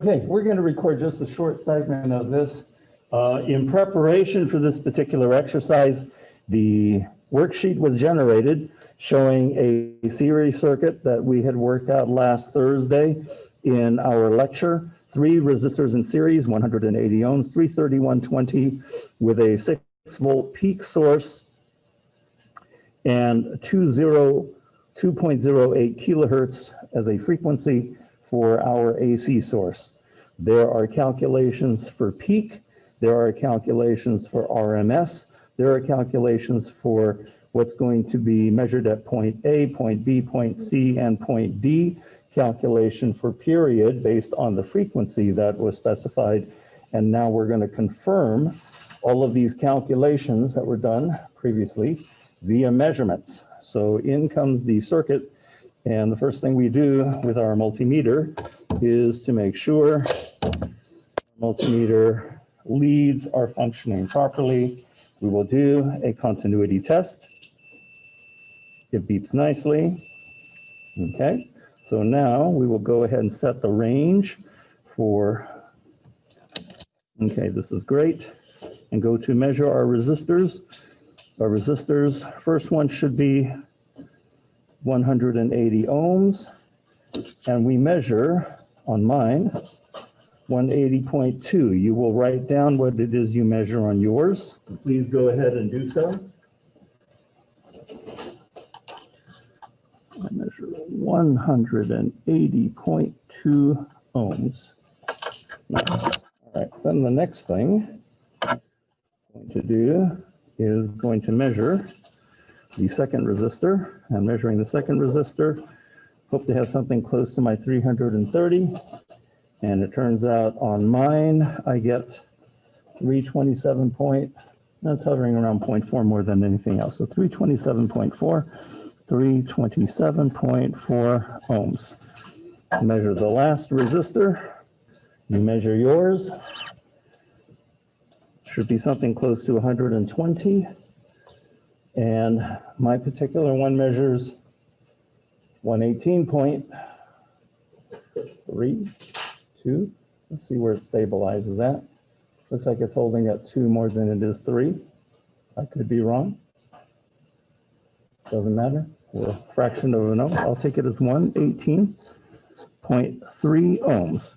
Okay, we're going to record just a short segment of this. In preparation for this particular exercise, the worksheet was generated showing a series circuit that we had worked out last Thursday in our lecture. 3 resistors in series, 180 ohms, 33120 with a 6-volt peak source and 2.08 kilohertz as a frequency for our AC source. There are calculations for peak, there are calculations for RMS, there are calculations for what's going to be measured at point A, point B, point C, and point D, calculation for period based on the frequency that was specified. And now we're going to confirm all of these calculations that were done previously via measurements. So in comes the circuit, and the first thing we do with our multimeter is to make sure multimeter leads are functioning properly. We will do a continuity test. It beeps nicely. Okay, so now we will go ahead and set the range for, okay, this is great, and go to measure our resistors. Our resistors, first one should be 180 ohms, and we measure on mine 180.2. You will write down what it is you measure on yours. So please go ahead and do so. I measure 180.2 ohms. All right, then the next thing I'm going to do is going to measure the second resistor. I'm measuring the second resistor. Hope to have something close to my 330. And it turns out on mine, I get 327 point, that's hovering around 0.4 more than anything else. So 327.4, 327.4 ohms. Measure the last resistor. You measure yours. Should be something close to 120. And my particular one measures 118.32. Let's see where it stabilizes at. Looks like it's holding at 2 more than it is 3. I could be wrong. Doesn't matter. We're a fraction of an ohm. I'll take it as 118.3 ohms.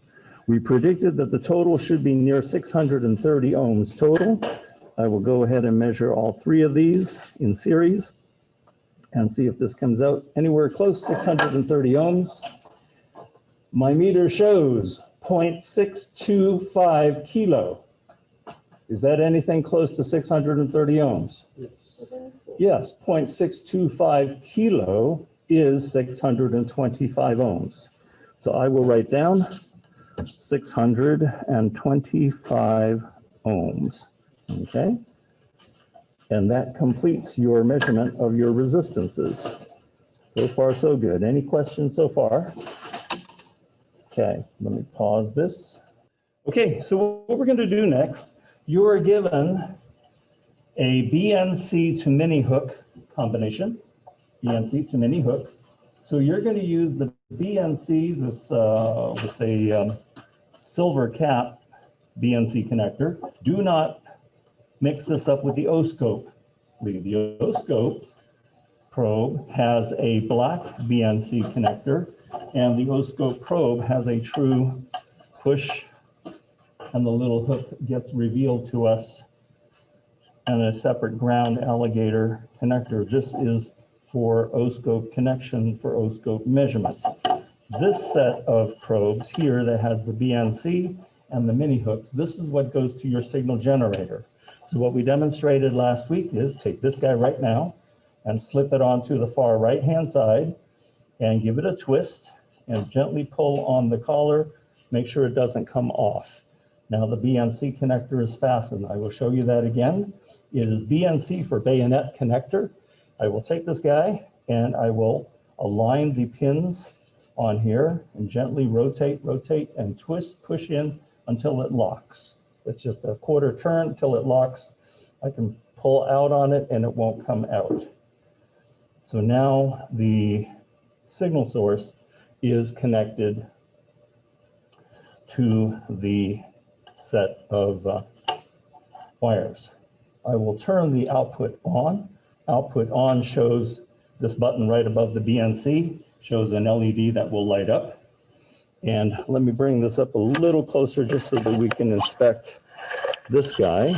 We predicted that the total should be near 630 ohms total. I will go ahead and measure all 3 of these in series and see if this comes out anywhere close, 630 ohms. My meter shows 0.625 kilo. Is that anything close to 630 ohms? Yes. Yes, 0.625 kilo is 625 ohms. So I will write down 625 ohms. Okay, and that completes your measurement of your resistances. So far, so good. Any questions so far? Okay, let me pause this. Okay, so what we're going to do next, you are given a BNC to mini hook combination, BNC to mini hook. So you're going to use the BNC this, with a silver cap BNC connector. Do not mix this up with the O-scope lead. The O-scope probe has a black BNC connector, and the O-scope probe has a true push, and the little hook gets revealed to us, and a separate ground alligator connector. This is for O-scope connection for O-scope measurements. This set of probes here that has the BNC and the mini hooks, this is what goes to your signal generator. So what we demonstrated last week is take this guy right now and slip it onto the far right-hand side and give it a twist and gently pull on the collar, make sure it doesn't come off. Now the BNC connector is fastened. I will show you that again. It is BNC for bayonet connector. I will take this guy and I will align the pins on here and gently rotate, and twist, push in until it locks. It's just a quarter turn until it locks. I can pull out on it and it won't come out. So now the signal source is connected to the set of wires. I will turn the output on. Output on shows this button right above the BNC, shows an LED that will light up. And let me bring this up a little closer just so that we can inspect this guy.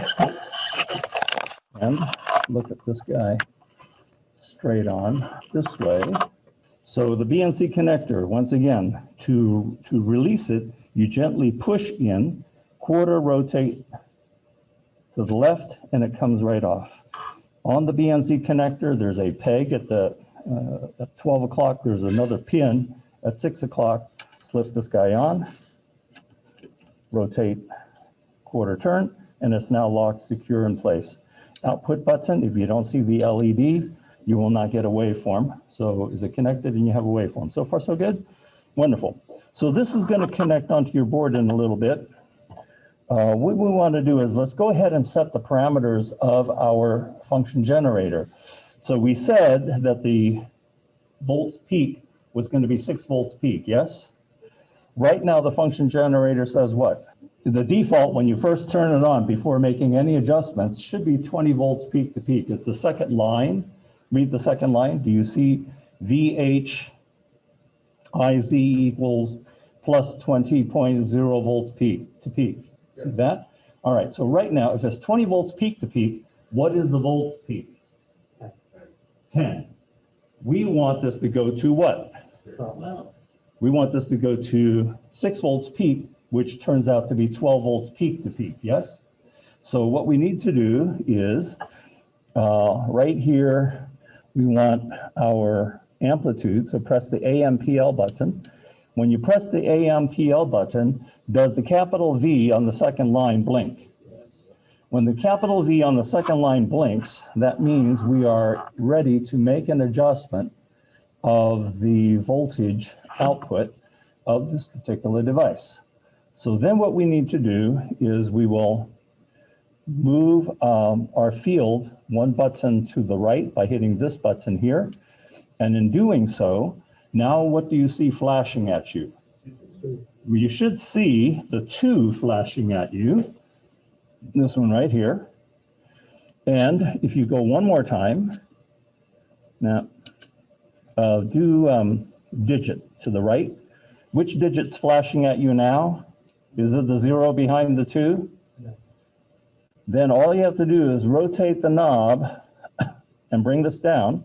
And look at this guy straight on this way. So the BNC connector, once again, to release it, you gently push in, quarter rotate to the left, and it comes right off. On the BNC connector, there's a peg at 12 o'clock. There's another pin at 6 o'clock. Slip this guy on, rotate, quarter turn, and it's now locked, secure in place. Output button, if you don't see the LED, you will not get a waveform. So is it connected and you have a waveform? So far, so good? Wonderful. So this is going to connect onto your board in a little bit. What we want to do is let's go ahead and set the parameters of our function generator. So we said that the volts peak was going to be 6 volts peak, yes? Right now, the function generator says what? The default, when you first turn it on before making any adjustments, should be 20 volts peak to peak. It's the second line. Read the second line. Do you see VH IZ equals plus 20.0 volts peak to peak? See that? All right, so right now, if it's 20 volts peak to peak, what is the volts peak? 10. We want this to go to what? We want this to go to 6 volts peak, which turns out to be 12 volts peak to peak, yes? So what we need to do is, right here, we want our amplitude, so press the AMPL button. When you press the AMPL button, does the capital V on the second line blink? When the capital V on the second line blinks, that means we are ready to make an adjustment of the voltage output of this particular device. So then what we need to do is we will move our field one button to the right by hitting this button here. And in doing so, now what do you see flashing at you? You should see the 2 flashing at you, this one right here. And if you go one more time, now do digit to the right. Which digit's flashing at you now? Is it the 0 behind the 2? No. Then all you have to do is rotate the knob and bring this down.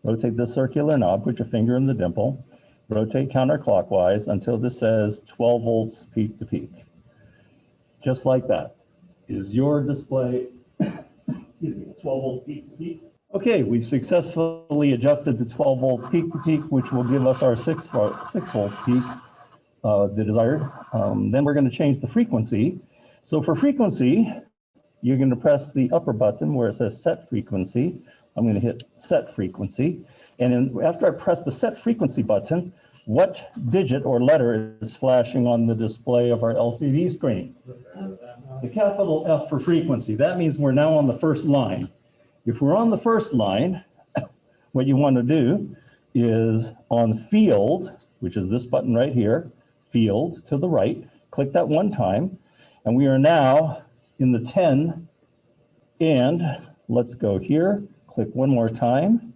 Rotate the circular knob, put your finger in the dimple, rotate counterclockwise until this says 12 volts peak to peak. Just like that. Is your display 12 volt peak to peak? Okay, we've successfully adjusted the 12 volt peak to peak, which will give us our 6 volts peak, the desired. Then we're going to change the frequency. So for frequency, you're going to press the upper button where it says set frequency. I'm going to hit set frequency. And then after I press the set frequency button, what digit or letter is flashing on the display of our LCD screen? The capital F for frequency. That means we're now on the first line. If we're on the first line, what you want to do is on field, which is this button right here, field to the right, click that one time, and we are now in the 10, and let's go here, click one more time.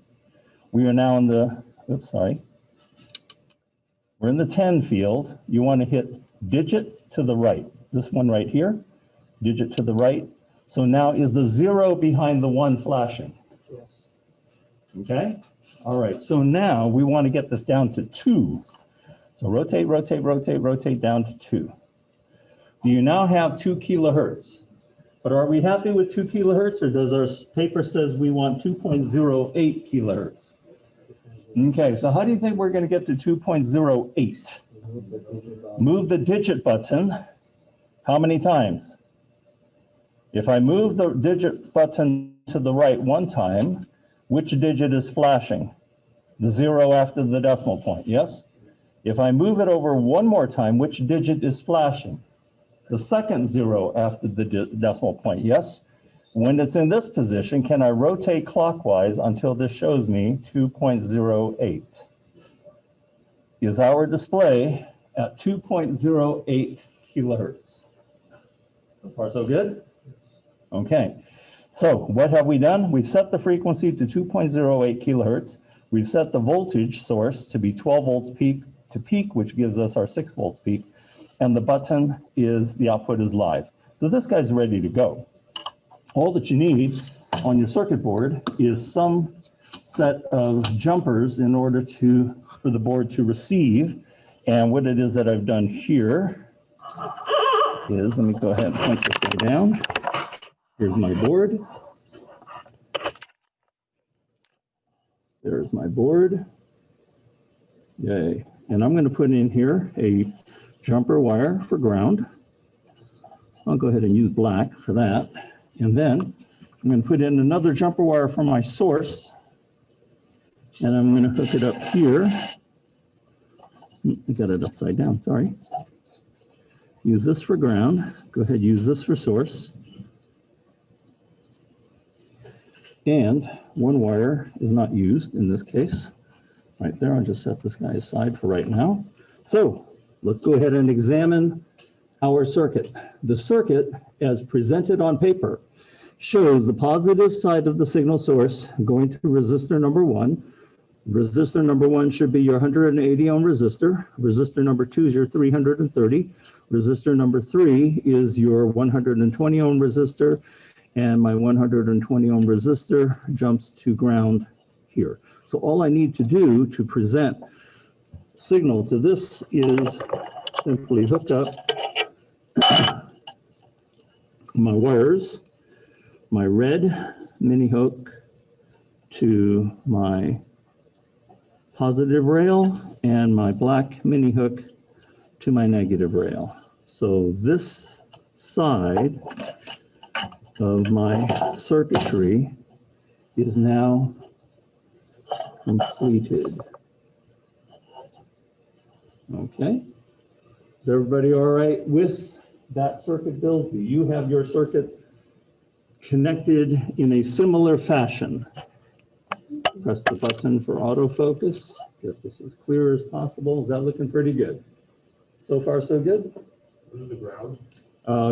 We are now in the, oops, sorry. We're in the 10 field. You want to hit digit to the right, this one right here, digit to the right. So now is the 0 behind the 1 flashing? Yes. Okay? All right, so now we want to get this down to 2. So rotate, rotate, rotate, rotate down to 2. Do you now have 2 kilohertz? But are we happy with 2 kilohertz, or does our paper says we want 2.08 kilohertz? Okay, so how do you think we're going to get to 2.08? Move the digit button. How many times? If I move the digit button to the right one time, which digit is flashing? The 0 after the decimal point, yes? If I move it over one more time, which digit is flashing? The second 0 after the decimal point, yes? When it's in this position, can I rotate clockwise until this shows me 2.08? Is our display at 2.08 kilohertz. So far, so good? Okay. So what have we done? We've set the frequency to 2.08 kilohertz. We've set the voltage source to be 12 volts peak to peak, which gives us our 6 volts peak. And the button is, the output is live. So this guy's ready to go. All that you need on your circuit board is some set of jumpers in order for the board to receive. And what it is that I've done here is, let me go ahead and point this guy down. Here's my board. There's my board. Yay. And I'm going to put in here a jumper wire for ground. I'll go ahead and use black for that. And then I'm going to put in another jumper wire for my source. And I'm going to hook it up here. I got it upside down, sorry. Use this for ground. Go ahead, use this for source. And one wire is not used in this case. Right there, I'll just set this guy aside for right now. So let's go ahead and examine our circuit. The circuit, as presented on paper, shows the positive side of the signal source going to resistor number 1. Resistor number 1 should be your 180 ohm resistor. Resistor number 2 is your 330. Resistor number 3 is your 120 ohm resistor. And my 120 ohm resistor jumps to ground here. So all I need to do to present signal to this is simply hook up my wires, my red mini hook to my positive rail and my black mini hook to my negative rail. So this side of my circuitry is now completed. Okay. Is everybody all right with that circuit build? Do you have your circuit connected in a similar fashion? Press the button for autofocus. Get this as clear as possible. Is that looking pretty good? So far, so good? What is the ground?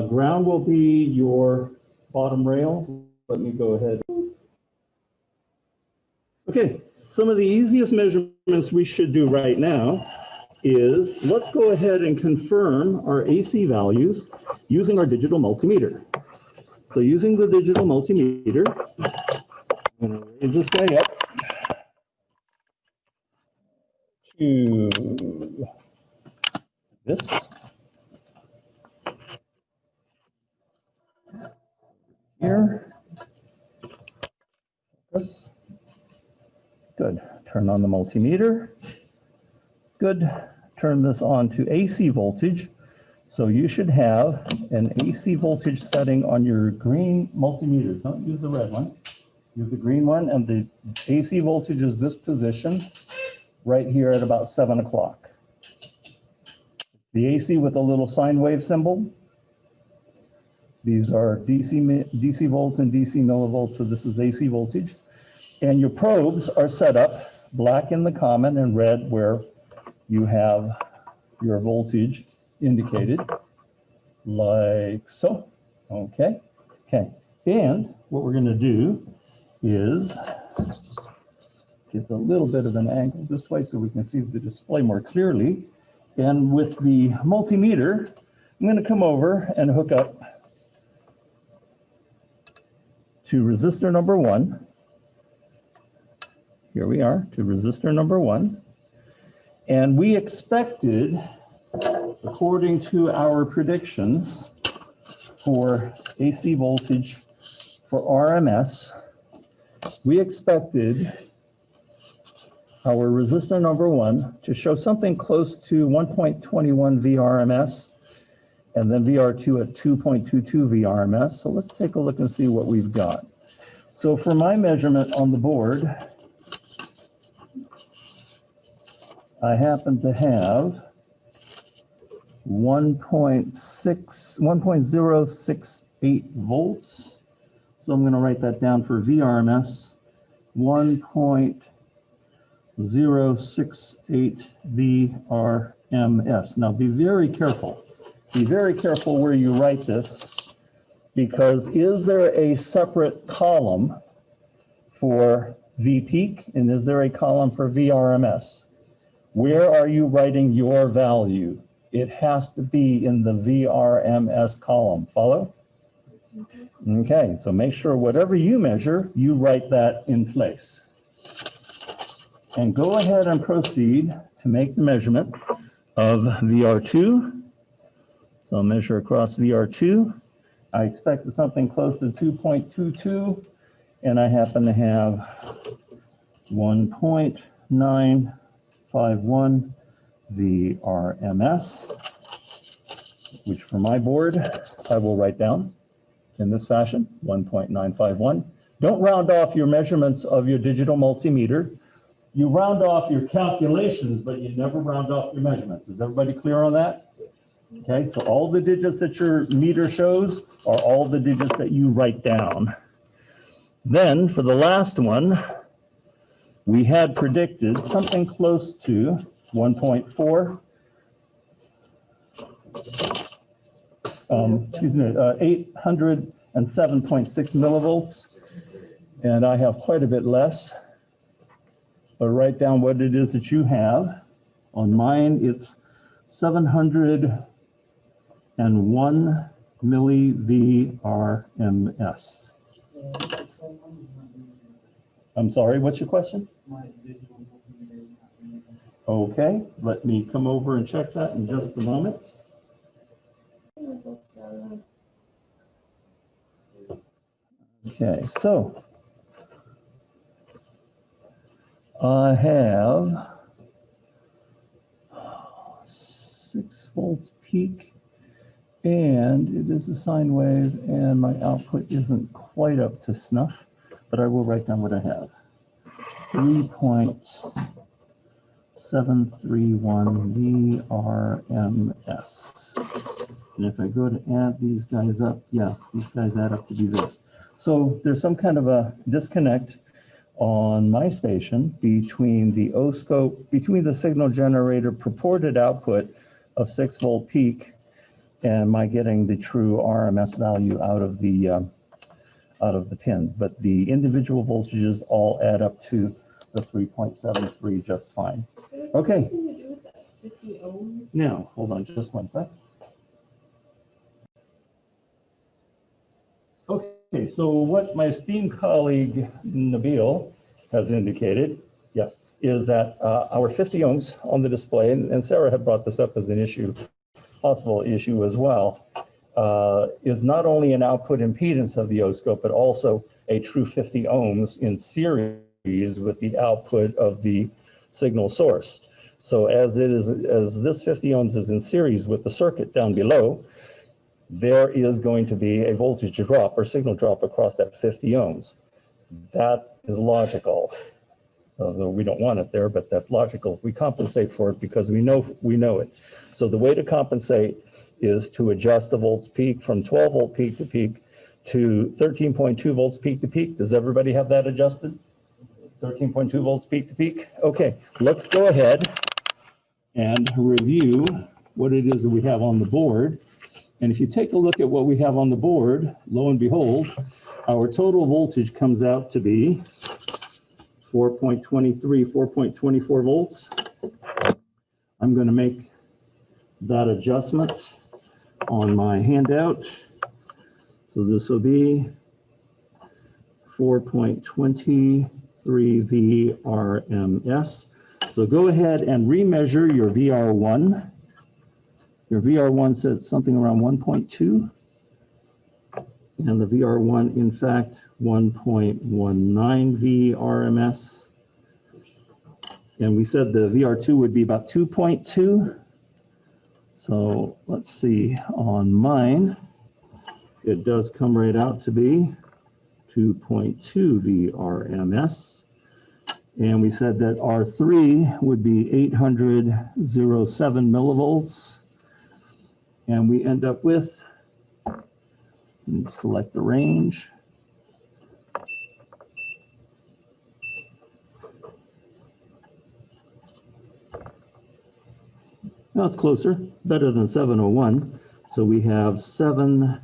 Ground will be your bottom rail. Let me go ahead. Okay, some of the easiest measurements we should do right now is let's go ahead and confirm our AC values using our digital multimeter. So using the digital multimeter, I'm going to raise this guy up to this. Here. This. Good. Turn on the multimeter. Good. Turn this on to AC voltage. So you should have an AC voltage setting on your green multimeter. Don't use the red one. Use the green one, and the AC voltage is this position right here at about 7 o'clock. The AC with a little sine wave symbol. These are DC volts and DC millivolts, so this is AC voltage. And your probes are set up black in the common and red where you have your voltage indicated, like so. Okay. Okay. And what we're going to do is get a little bit of an angle this way so we can see the display more clearly. And with the multimeter, I'm going to come over and hook up to resistor number 1. Here we are, to resistor number 1. And we expected, according to our predictions for AC voltage for RMS, we expected our resistor number 1 to show something close to 1.21 VRMS, and then VR2 at 2.22 VRMS. So let's take a look and see what we've got. So for my measurement on the board, I happen to have 1.068 volts. So I'm going to write that down for VRMS, 1.068 VRMS. Now be very careful. be very careful where you write this, because is there a separate column for Vpeak and is there a column for VRMS? Where are you writing your value? It has to be in the VRMS column. Follow? Okay, so make sure whatever you measure, you write that in place. And go ahead and proceed to make the measurement of VR2. So I'll measure across VR2. I expect something close to 2.22, and I happen to have 1.951 VRMS, which for my board, I will write down in this fashion, 1.951. Don't round off your measurements of your digital multimeter. You round off your calculations, but you never round off your measurements. Is everybody clear on that? Okay, so all the digits that your meter shows are all the digits that you write down. Then for the last one, we had predicted something close to 1.4. 807.6 millivolts, and I have quite a bit less. But write down what it is that you have. On mine, it's 701 milli VRMS. I'm sorry, what's your question? Okay, let me come over and check that in just a moment. Okay, so I have 6 volts peak, and it is a sine wave, and my output isn't quite up to snuff, but I will write down what I have. 3.731 VRMS. And if I go to add these guys up, yeah, these guys add up to be this. So there's some kind of a disconnect on my station between the O-scope, between the signal generator purported output of 6 volt peak and my getting the true RMS value out of the pin. But the individual voltages all add up to the 3.73 just fine. Okay. Now, hold on just one sec. Okay, so what my esteemed colleague Nabil has indicated, yes, is that our 50 ohms on the display, and Sarah had brought this up as an issue, possible issue as well, is not only an output impedance of the O-scope, but also a true 50 ohms in series with the output of the signal source. So as this 50 ohms is in series with the circuit down below, there is going to be a voltage drop or signal drop across that 50 ohms. That is logical. Although we don't want it there, but that's logical. We compensate for it because we know it. So the way to compensate is to adjust the volts peak from 12 volt peak to peak to 13.2 volts peak to peak. Does everybody have that adjusted? 13.2 volts peak to peak? Okay, let's go ahead and review what it is that we have on the board. And if you take a look at what we have on the board, lo and behold, our total voltage comes out to be 4.23, 4.24 volts. I'm going to make that adjustment on my handout. So this will be 4.23 VRMS. So go ahead and remeasure your VR1. Your VR1 says something around 1.2. And the VR1, in fact, 1.19 VRMS. And we said the VR2 would be about 2.2. So let's see, on mine, it does come right out to be 2.2 VRMS. And we said that R3 would be 807 millivolts. And we end up with, select the range. Now it's closer, better than 701. So we have 770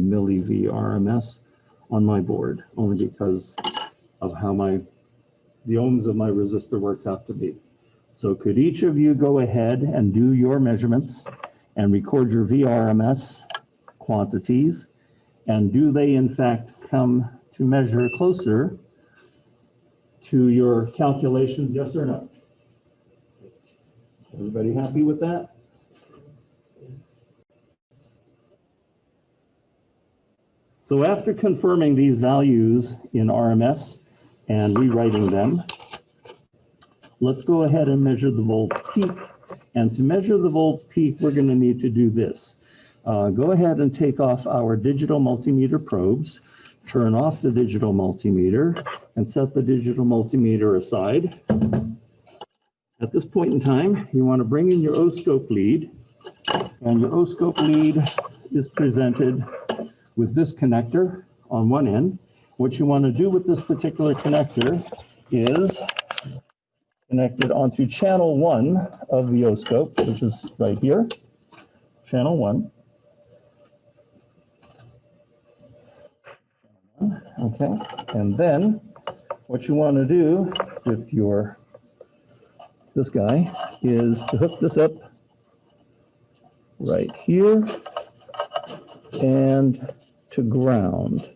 milli Vrms on my board, only because of how the ohms of my resistor works out to be. So could each of you go ahead and do your measurements and record your Vrms quantities? And do they in fact come to measure closer to your calculations, yes or no? Everybody happy with that? So after confirming these values in RMS and rewriting them, let's go ahead and measure the volts peak. And to measure the volts peak, we're going to need to do this. Go ahead and take off our digital multimeter probes, turn off the digital multimeter, and set the digital multimeter aside. At this point in time, you want to bring in your oscope lead, and your oscope lead is presented with this connector on one end. What you want to do with this particular connector is connect it onto channel 1 of the oscope, which is right here, channel 1. Okay, and then what you want to do with this guy is to hook this up right here and to ground.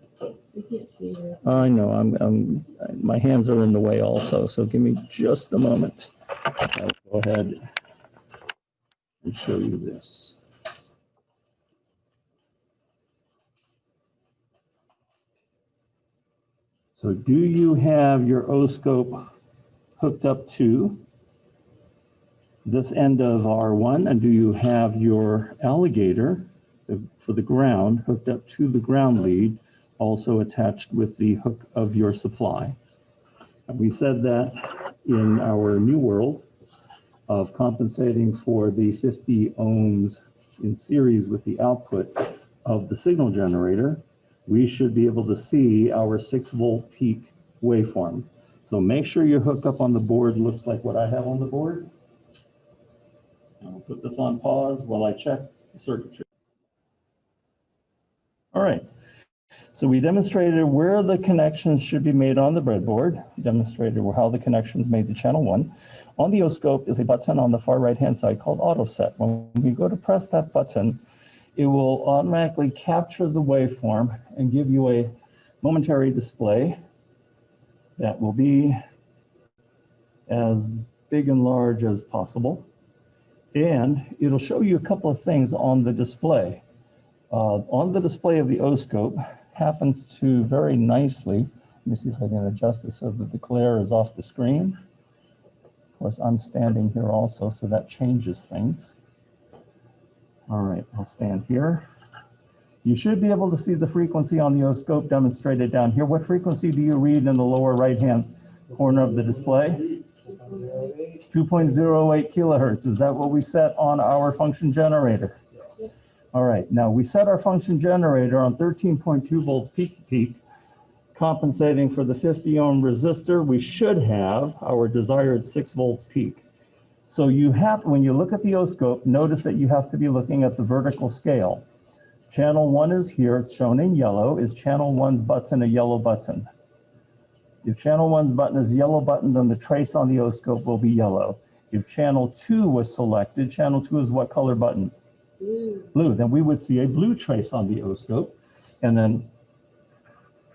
I know, my hands are in the way also, so give me just a moment. I'll go ahead and show you this. So do you have your oscope hooked up to this end of R1, and do you have your alligator for the ground hooked up to the ground lead, also attached with the hook of your supply? And we said that in our new world of compensating for the 50 ohms in series with the output of the signal generator, we should be able to see our 6-volt peak waveform. So make sure your hookup on the board looks like what I have on the board. And we'll put this on pause while I check the circuitry. All right, so we demonstrated where the connections should be made on the breadboard, demonstrated how the connections made to channel 1. On the oscope is a button on the far right-hand side called auto set. When we go to press that button, it will automatically capture the waveform and give you a momentary display that will be as big and large as possible. And it'll show you a couple of things on the display. On the display of the oscope happens to very nicely, let me see if I can adjust this so that the glare is off the screen. Of course, I'm standing here also, so that changes things. All right, I'll stand here. You should be able to see the frequency on the oscope demonstrated down here. What frequency do you read in the lower right-hand corner of the display? 2.08 kilohertz. Is that what we set on our function generator? All right, now we set our function generator on 13.2 volts peak to peak, compensating for the 50 ohm resistor. We should have our desired 6 volts peak. So you have, when you look at the oscope, notice that you have to be looking at the vertical scale. Channel 1 is here, it's shown in yellow. Is channel 1's button a yellow button? If channel 1's button is a yellow button, then the trace on the oscope will be yellow. If channel 2 was selected, channel 2 is what color button? Blue. Then we would see a blue trace on the oscope, and then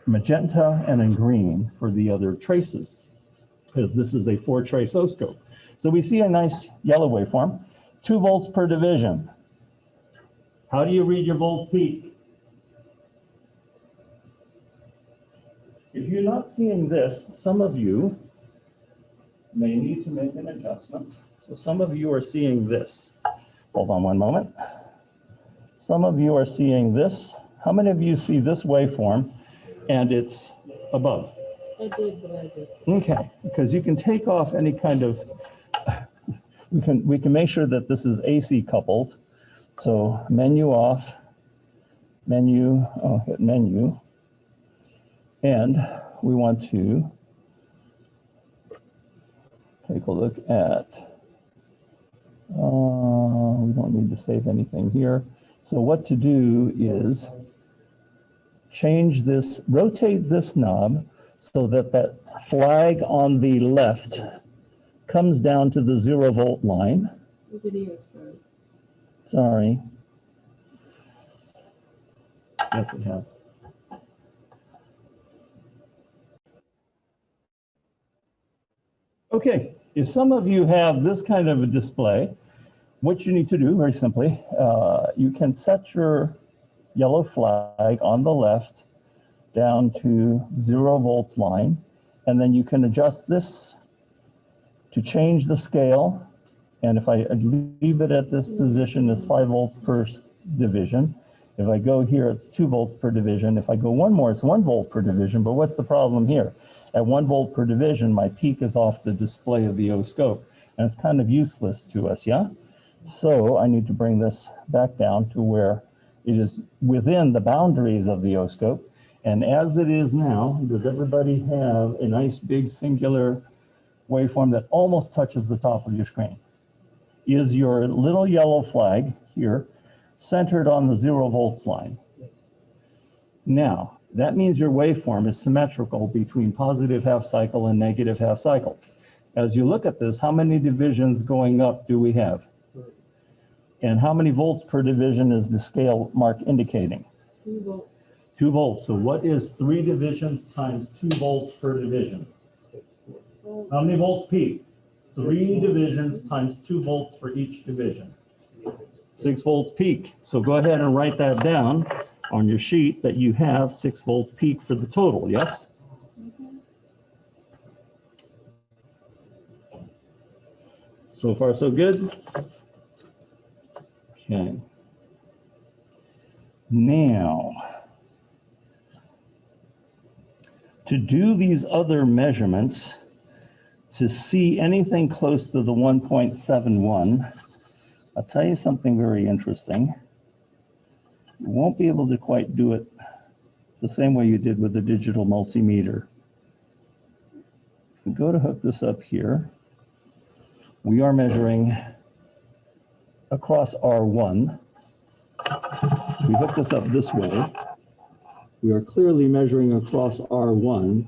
magenta and then green for the other traces, because this is a 4-trace oscope. So we see a nice yellow waveform, 2 volts per division. How do you read your volts peak? If you're not seeing this, some of you may need to make an adjustment. So some of you are seeing this. Hold on one moment. Some of you are seeing this. How many of you see this waveform and it's above? I did, but I just... Okay, because you can take off any kind of, we can make sure that this is AC coupled. So menu off, menu, hit menu. And we want to take a look at We don't need to save anything here. So what to do is change this, rotate this knob so that that flag on the left comes down to the 0 volt line. The video is froze. Sorry. Yes, it has. Okay, if some of you have this kind of a display, what you need to do, very simply, you can set your yellow flag on the left down to 0 volts line, and then you can adjust this to change the scale. And if I leave it at this position, it's 5 volts per division. If I go here, it's 2 volts per division. If I go one more, it's 1 volt per division. But what's the problem here? At 1 volt per division, my peak is off the display of the oscope, and it's kind of useless to us, yeah? So I need to bring this back down to where it is within the boundaries of the oscope. And as it is now, does everybody have a nice big singular waveform that almost touches the top of your screen? Is your little yellow flag here centered on the 0 volts line? Now, that means your waveform is symmetrical between positive half cycle and negative half cycle. As you look at this, how many divisions going up do we have? And how many volts per division is the scale mark indicating? 2 volts. 2 volts. So what is 3 divisions times 2 volts per division? How many volts peak? 3 divisions times 2 volts for each division. 6 volts peak. So go ahead and write that down on your sheet that you have 6 volts peak for the total, yes? So far, so good? Okay. Now, to do these other measurements, to see anything close to the 1.71, I'll tell you something very interesting. You won't be able to quite do it the same way you did with the digital multimeter. If we go to hook this up here, we are measuring across R1. We hook this up this way. We are clearly measuring across R1,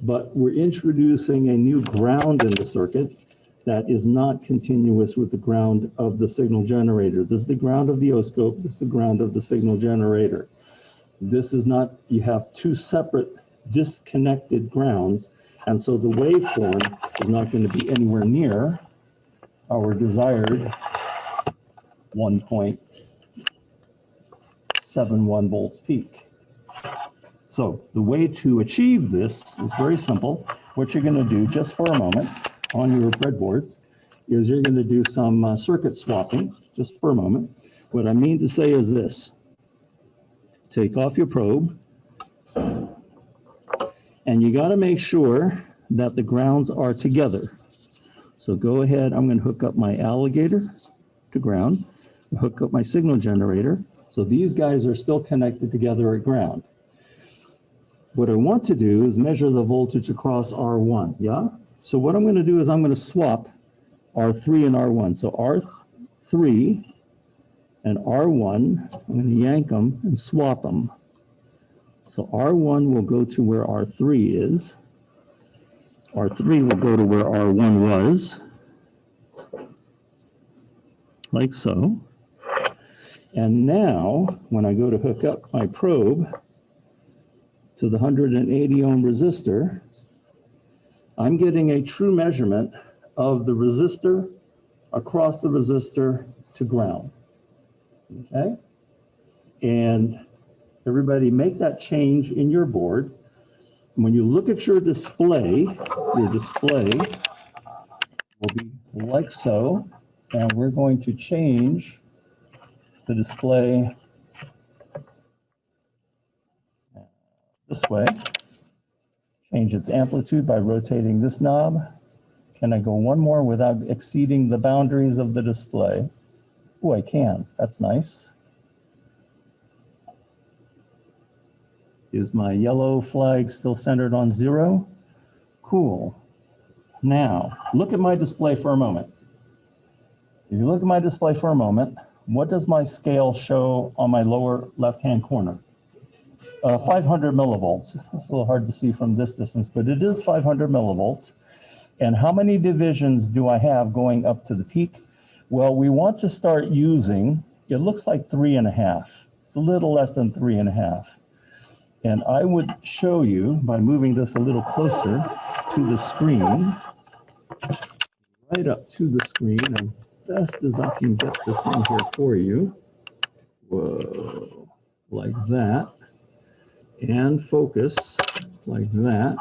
but we're introducing a new ground in the circuit that is not continuous with the ground of the signal generator. This is the ground of the oscope. This is the ground of the signal generator. This is not, you have 2 separate disconnected grounds, and so the waveform is not going to be anywhere near our desired 1.71 volts peak. So the way to achieve this is very simple. What you're going to do just for a moment on your breadboards is you're going to do some circuit swapping just for a moment. What I mean to say is this. Take off your probe, and you got to make sure that the grounds are together. So go ahead, I'm going to hook up my alligator to ground, hook up my signal generator. So these guys are still connected together at ground. What I want to do is measure the voltage across R1, yeah? So what I'm going to do is I'm going to swap R3 and R1. So R3 and R1, I'm going to yank them and swap them. So R1 will go to where R3 is. R3 will go to where R1 was, like so. And now, when I go to hook up my probe to the 180 ohm resistor, I'm getting a true measurement of the resistor across the resistor to ground, okay? And everybody make that change in your board. When you look at your display will be like so, and we're going to change the display this way. Change its amplitude by rotating this knob. Can I go one more without exceeding the boundaries of the display? Oh, I can. That's nice. Is my yellow flag still centered on 0? Cool. Now, look at my display for a moment. If you look at my display for a moment, what does my scale show on my lower left-hand corner? 500 millivolts. It's a little hard to see from this distance, but it is 500 millivolts. And how many divisions do I have going up to the peak? Well, we want to start using, it looks like 3.5. It's a little less than 3.5. And I would show you by moving this a little closer to the screen, right up to the screen, as best as I can get this in here for you. Whoa, like that. And focus like that.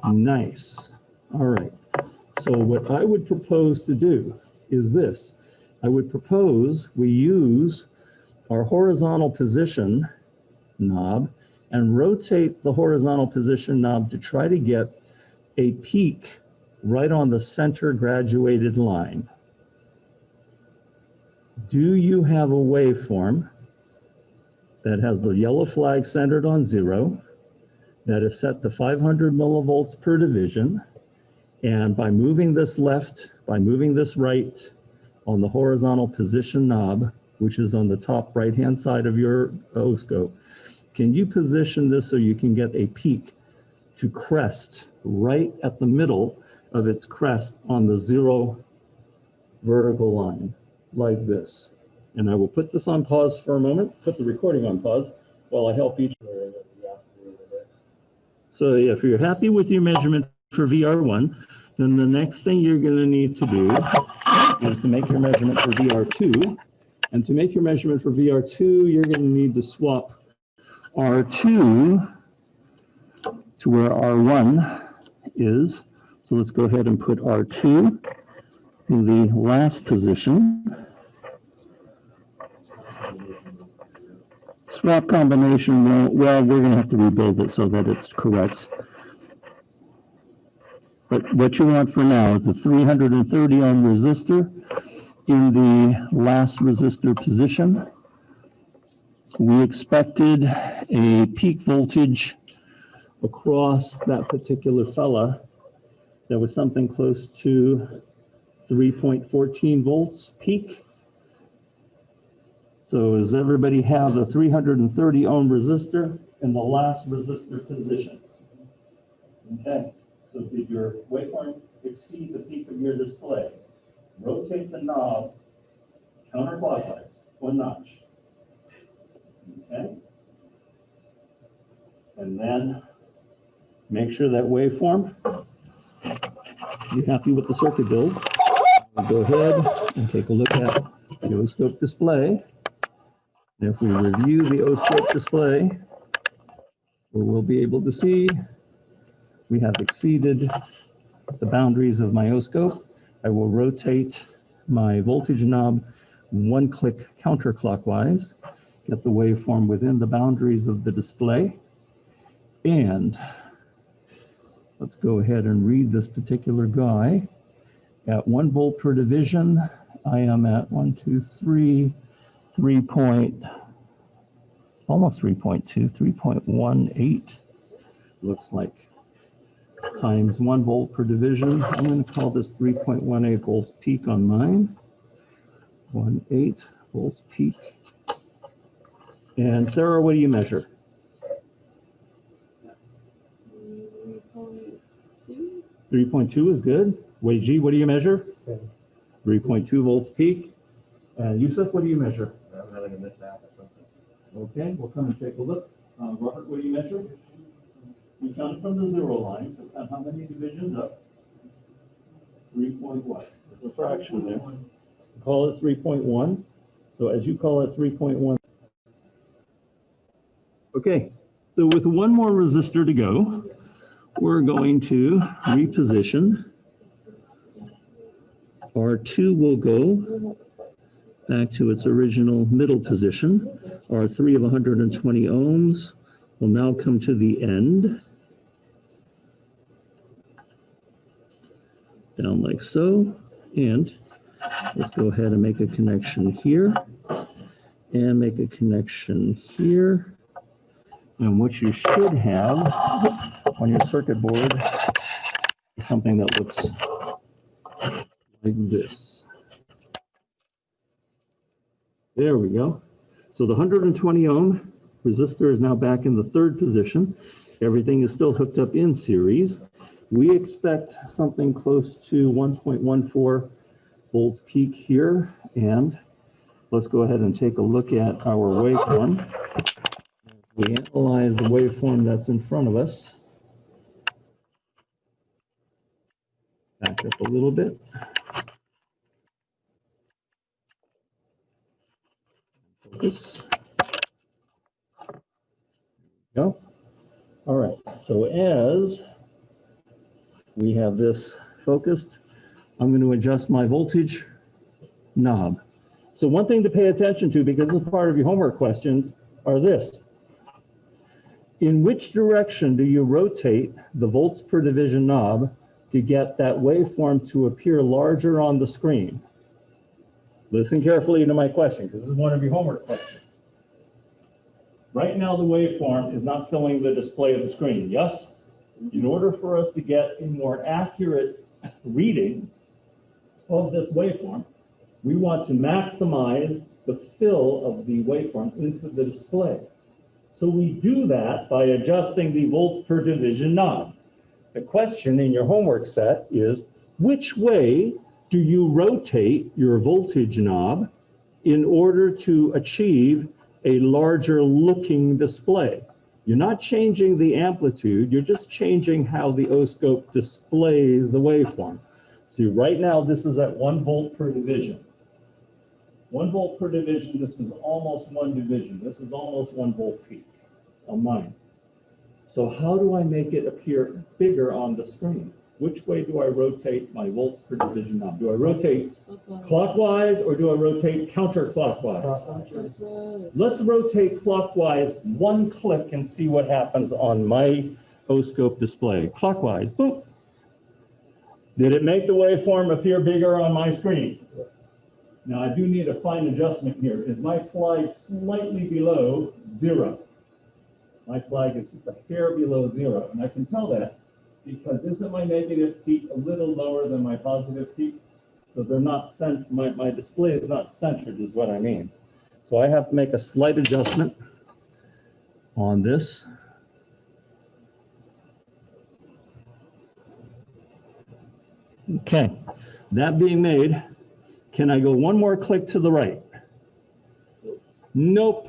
Nice. All right. So what I would propose to do is this. I would propose we use our horizontal position knob and rotate the horizontal position knob to try to get a peak right on the center graduated line. Do you have a waveform that has the yellow flag centered on 0, that is set to 500 millivolts per division, and by moving this left, by moving this right on the horizontal position knob, which is on the top right-hand side of your oscope, can you position this so you can get a peak to crest right at the middle of its crest on the 0 vertical line, like this? And I will put this on pause for a moment, put the recording on pause while I help each. So if you're happy with your measurement for VR1, then the next thing you're going to need to do is to make your measurement for VR2. And to make your measurement for VR2, you're going to need to swap R2 to where R1 is. So let's go ahead and put R2 in the last position. Swap combination, well, we're going to have to rebuild it so that it's correct. But what you want for now is the 330 ohm resistor in the last resistor position. We expected a peak voltage across that particular fella that was something close to 3.14 volts peak. So does everybody have the 330 ohm resistor in the last resistor position? Okay, so did your waveform exceed the peak of your display? Rotate the knob counterclockwise, 1 notch. Okay? And then make sure that waveform, you're happy with the circuit build. I'll go ahead and take a look at the oscope display. And if we review the oscope display, we'll be able to see we have exceeded the boundaries of my oscope. I will rotate my voltage knob 1 click counterclockwise, get the waveform within the boundaries of the display. And let's go ahead and read this particular guy. At 1 volt per division, I am at 3.18, looks like, times 1 volt per division. I'm going to call this 3.18 volts peak on mine. 18 volts peak. And Sarah, what do you measure? 3.2. 3.2 is good. Wei Ji, what do you measure? 3.2 volts peak. And Yusuf, what do you measure? I'm having a mishap or something. Okay, we'll come and take a look. Robert, what do you measure? We count from the 0 line, so count how many divisions up? 3 point what? There's a fraction there. Call it 3.1. So as you call it 3.1. Okay, so with 1 more resistor to go, we're going to reposition. R2 will go back to its original middle position. R3 of 120 ohms will now come to the end. Down like so. And let's go ahead and make a connection here. And make a connection here. And what you should have on your circuit board is something that looks like this. There we go. So the 120 ohm resistor is now back in the third position. Everything is still hooked up in series. We expect something close to 1.14 volts peak here. And let's go ahead and take a look at our waveform. We analyze the waveform that's in front of us. Back up a little bit. Focus. Go. All right, so as we have this focused, I'm going to adjust my voltage knob. So one thing to pay attention to, because this is part of your homework questions, are this. In which direction do you rotate the volts per division knob to get that waveform to appear larger on the screen? Listen carefully to my question, because this is one of your homework questions. Right now, the waveform is not filling the display of the screen, yes? In order for us to get a more accurate reading of this waveform, we want to maximize the fill of the waveform into the display. So we do that by adjusting the volts per division knob. The question in your homework set is, which way do you rotate your voltage knob in order to achieve a larger looking display? You're not changing the amplitude, you're just changing how the oscope displays the waveform. See, right now this is at 1 volt per division. 1 volt per division, this is almost 1 division. This is almost 1 volt peak on mine. So how do I make it appear bigger on the screen? Which way do I rotate my volts per division knob? Do I rotate clockwise or do I rotate counterclockwise? Let's rotate clockwise 1 click and see what happens on my oscope display. Clockwise, boom. Did it make the waveform appear bigger on my screen? Now I do need a fine adjustment here. Is my flag slightly below 0? My flag is just a hair below 0, and I can tell that because isn't my negative peak a little lower than my positive peak? So they're not my display is not centered, is what I mean. So I have to make a slight adjustment on this. Okay, that being made, can I go 1 more click to the right? Nope,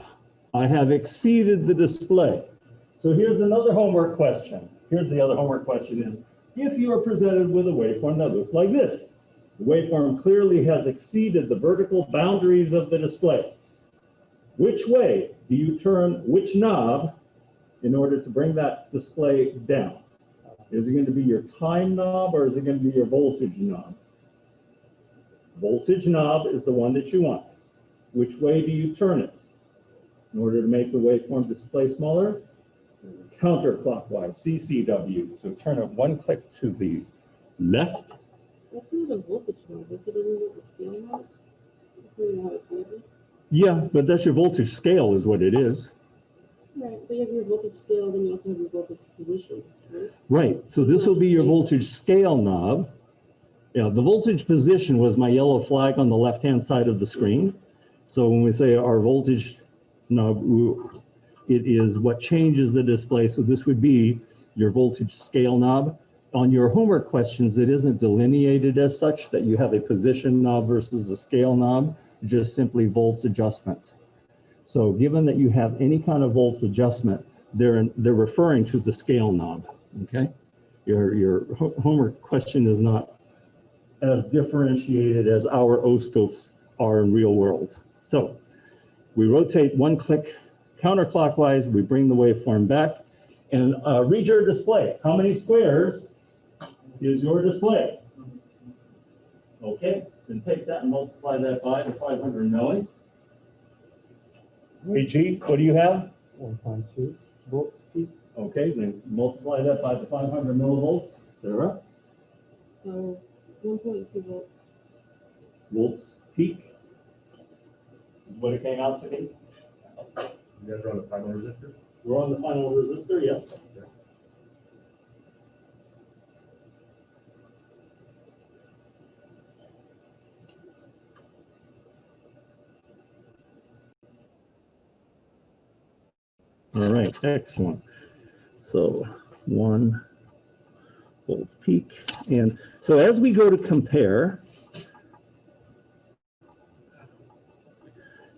I have exceeded the display. So here's another homework question. Here's the other homework question is, if you are presented with a waveform that looks like this, the waveform clearly has exceeded the vertical boundaries of the display. Which way do you turn which knob in order to bring that display down? Is it going to be your time knob or is it going to be your voltage knob? Voltage knob is the one that you want. Which way do you turn it? In order to make the waveform display smaller, counterclockwise, CCW. So turn it 1 click to the left. That's not a voltage knob. Is it with the scale knob? Yeah, but that's your voltage scale is what it is. Right, but you have your voltage scale, then you also have your voltage position, right? Right, so this will be your voltage scale knob. Yeah, the voltage position was my yellow flag on the left-hand side of the screen. So when we say our voltage knob, it is what changes the display. So this would be your voltage scale knob. On your homework questions, it isn't delineated as such that you have a position knob versus a scale knob, just simply volts adjustment. So given that you have any kind of volts adjustment, they're referring to the scale knob, okay? Your homework question is not as differentiated as our oscopes are in real world. So we rotate 1 click counterclockwise, we bring the waveform back, and read your display. How many squares is your display? Okay, then take that and multiply that by the 500 milli. PG, what do you have? 1.2 volts peak. Okay, then multiply that by the 500 millivolts. Sarah? So 1.2 volts. Volts peak is what it came out to be. You guys are on the final resistor? We're on the final resistor, yes. All right, excellent. So 1 volt peak. And so as we go to compare,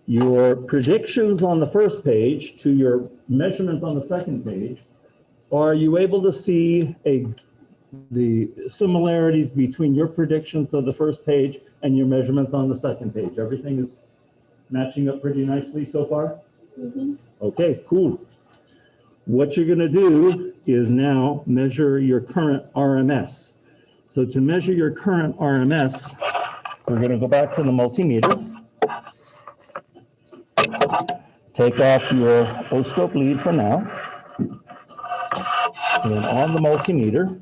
your predictions on the first page to your measurements on the second page, are you able to see the similarities between your predictions of the first page and your measurements on the second page? Everything is matching up pretty nicely so far? Mm-hmm. Okay, cool. What you're going to do is now measure your current RMS. So to measure your current RMS, we're going to go back to the multimeter. Take off your O-scope lead for now. And on the multimeter,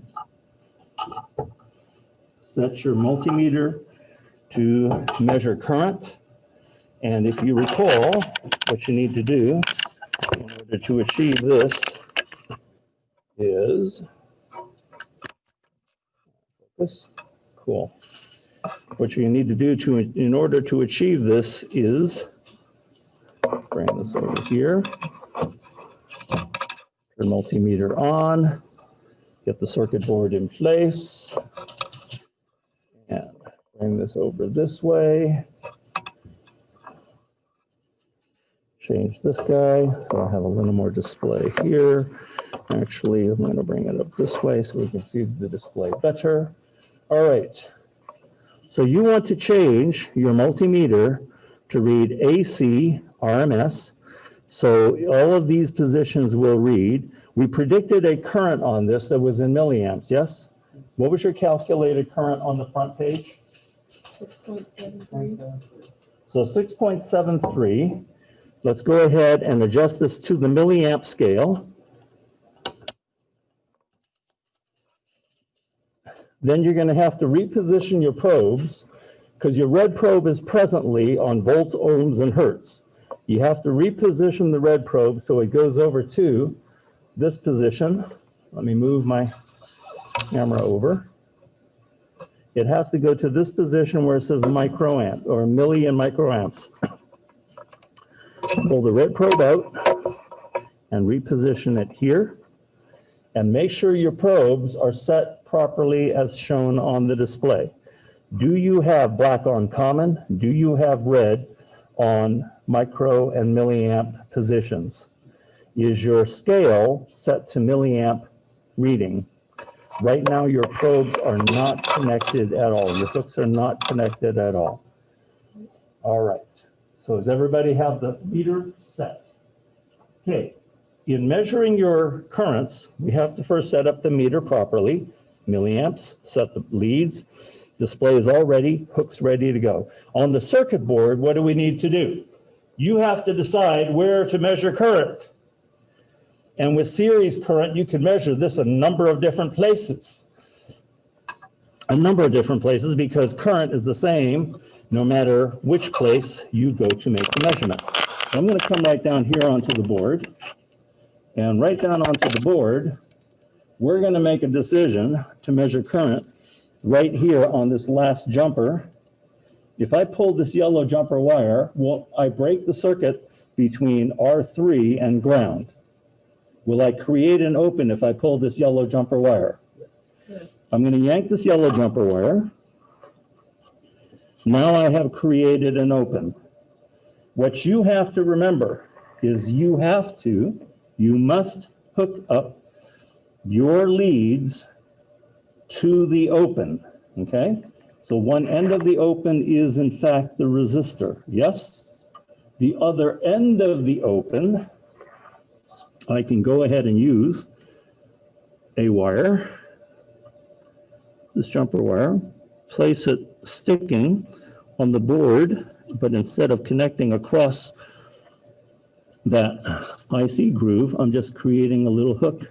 set your multimeter to measure current. And if you recall, what you need to do in order to achieve this is focus. Cool. What you need to do in order to achieve this is bring this over here. Turn multimeter on. Get the circuit board in place. And bring this over this way. Change this guy, so I have a little more display here. Actually, I'm going to bring it up this way so we can see the display better. All right, so you want to change your multimeter to read AC RMS. So all of these positions will read. We predicted a current on this that was in milliamps, yes? What was your calculated current on the front page? 6.73. So 6.73. Let's go ahead and adjust this to the milliamp scale. Then you're going to have to reposition your probes because your red probe is presently on volts, ohms, and hertz. You have to reposition the red probe so it goes over to this position. Let me move my camera over. It has to go to this position where it says microamp or million microamps. Pull the red probe out and reposition it here. And make sure your probes are set properly as shown on the display. Do you have black on common? Do you have red on micro and milliamp positions? Is your scale set to milliamp reading? Right now, your probes are not connected at all. Your hooks are not connected at all. All right. So does everybody have the meter set? Okay. In measuring your currents, we have to first set up the meter properly. Milliamps, set the leads. Display is all ready, hooks ready to go. On the circuit board, what do we need to do? You have to decide where to measure current. And with series current, you can measure this a number of different places. A number of different places because current is the same no matter which place you go to make the measurement. So I'm going to come right down here onto the board. And right down onto the board, we're going to make a decision to measure current right here on this last jumper. If I pull this yellow jumper wire, will I break the circuit between R3 and ground? Will I create an open if I pull this yellow jumper wire? Yes. I'm going to yank this yellow jumper wire. Now I have created an open. What you have to remember is you must hook up your leads to the open, okay? So one end of the open is in fact the resistor, yes? The other end of the open, I can go ahead and use a wire, this jumper wire, place it sticking on the board, but instead of connecting across that IC groove, I'm just creating a little hook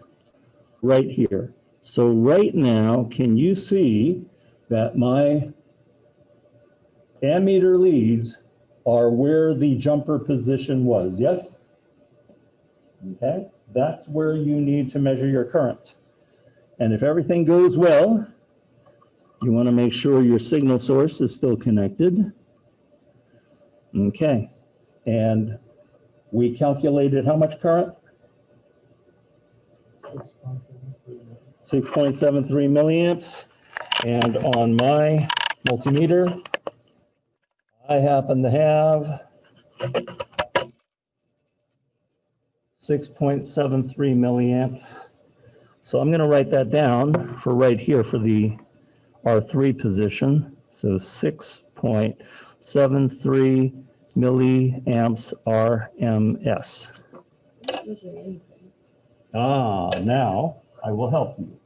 right here. So right now, can you see that my ammeter leads are where the jumper position was, yes? Okay, that's where you need to measure your current. And if everything goes well, you want to make sure your signal source is still connected. Okay, and we calculated how much current? 6.73. 6.73 milliamps. And on my multimeter, I happen to have 6.73 milliamps. So I'm going to write that down for right here for the R3 position. So 6.73 milliamps RMS. Now I will help you.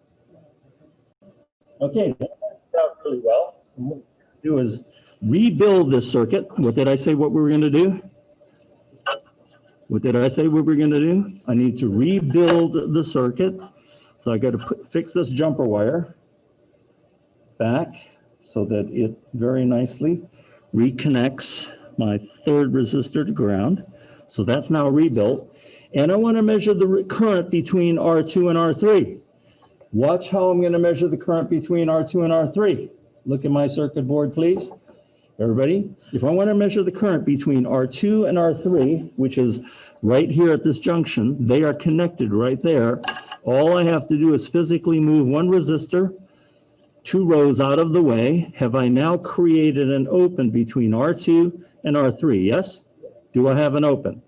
Okay, that worked out really well. So what we're going to do is rebuild this circuit. What did I say what we were going to do? What did I say we were going to do? I need to rebuild the circuit. So I got to fix this jumper wire back so that it very nicely reconnects my third resistor to ground. So that's now rebuilt. And I want to measure the current between R2 and R3. Watch how I'm going to measure the current between R2 and R3. Look at my circuit board, please. Everybody, if I want to measure the current between R2 and R3, which is right here at this junction, they are connected right there. All I have to do is physically move one resistor 2 rows out of the way. Have I now created an open between R2 and R3? Yes? Do I have an open?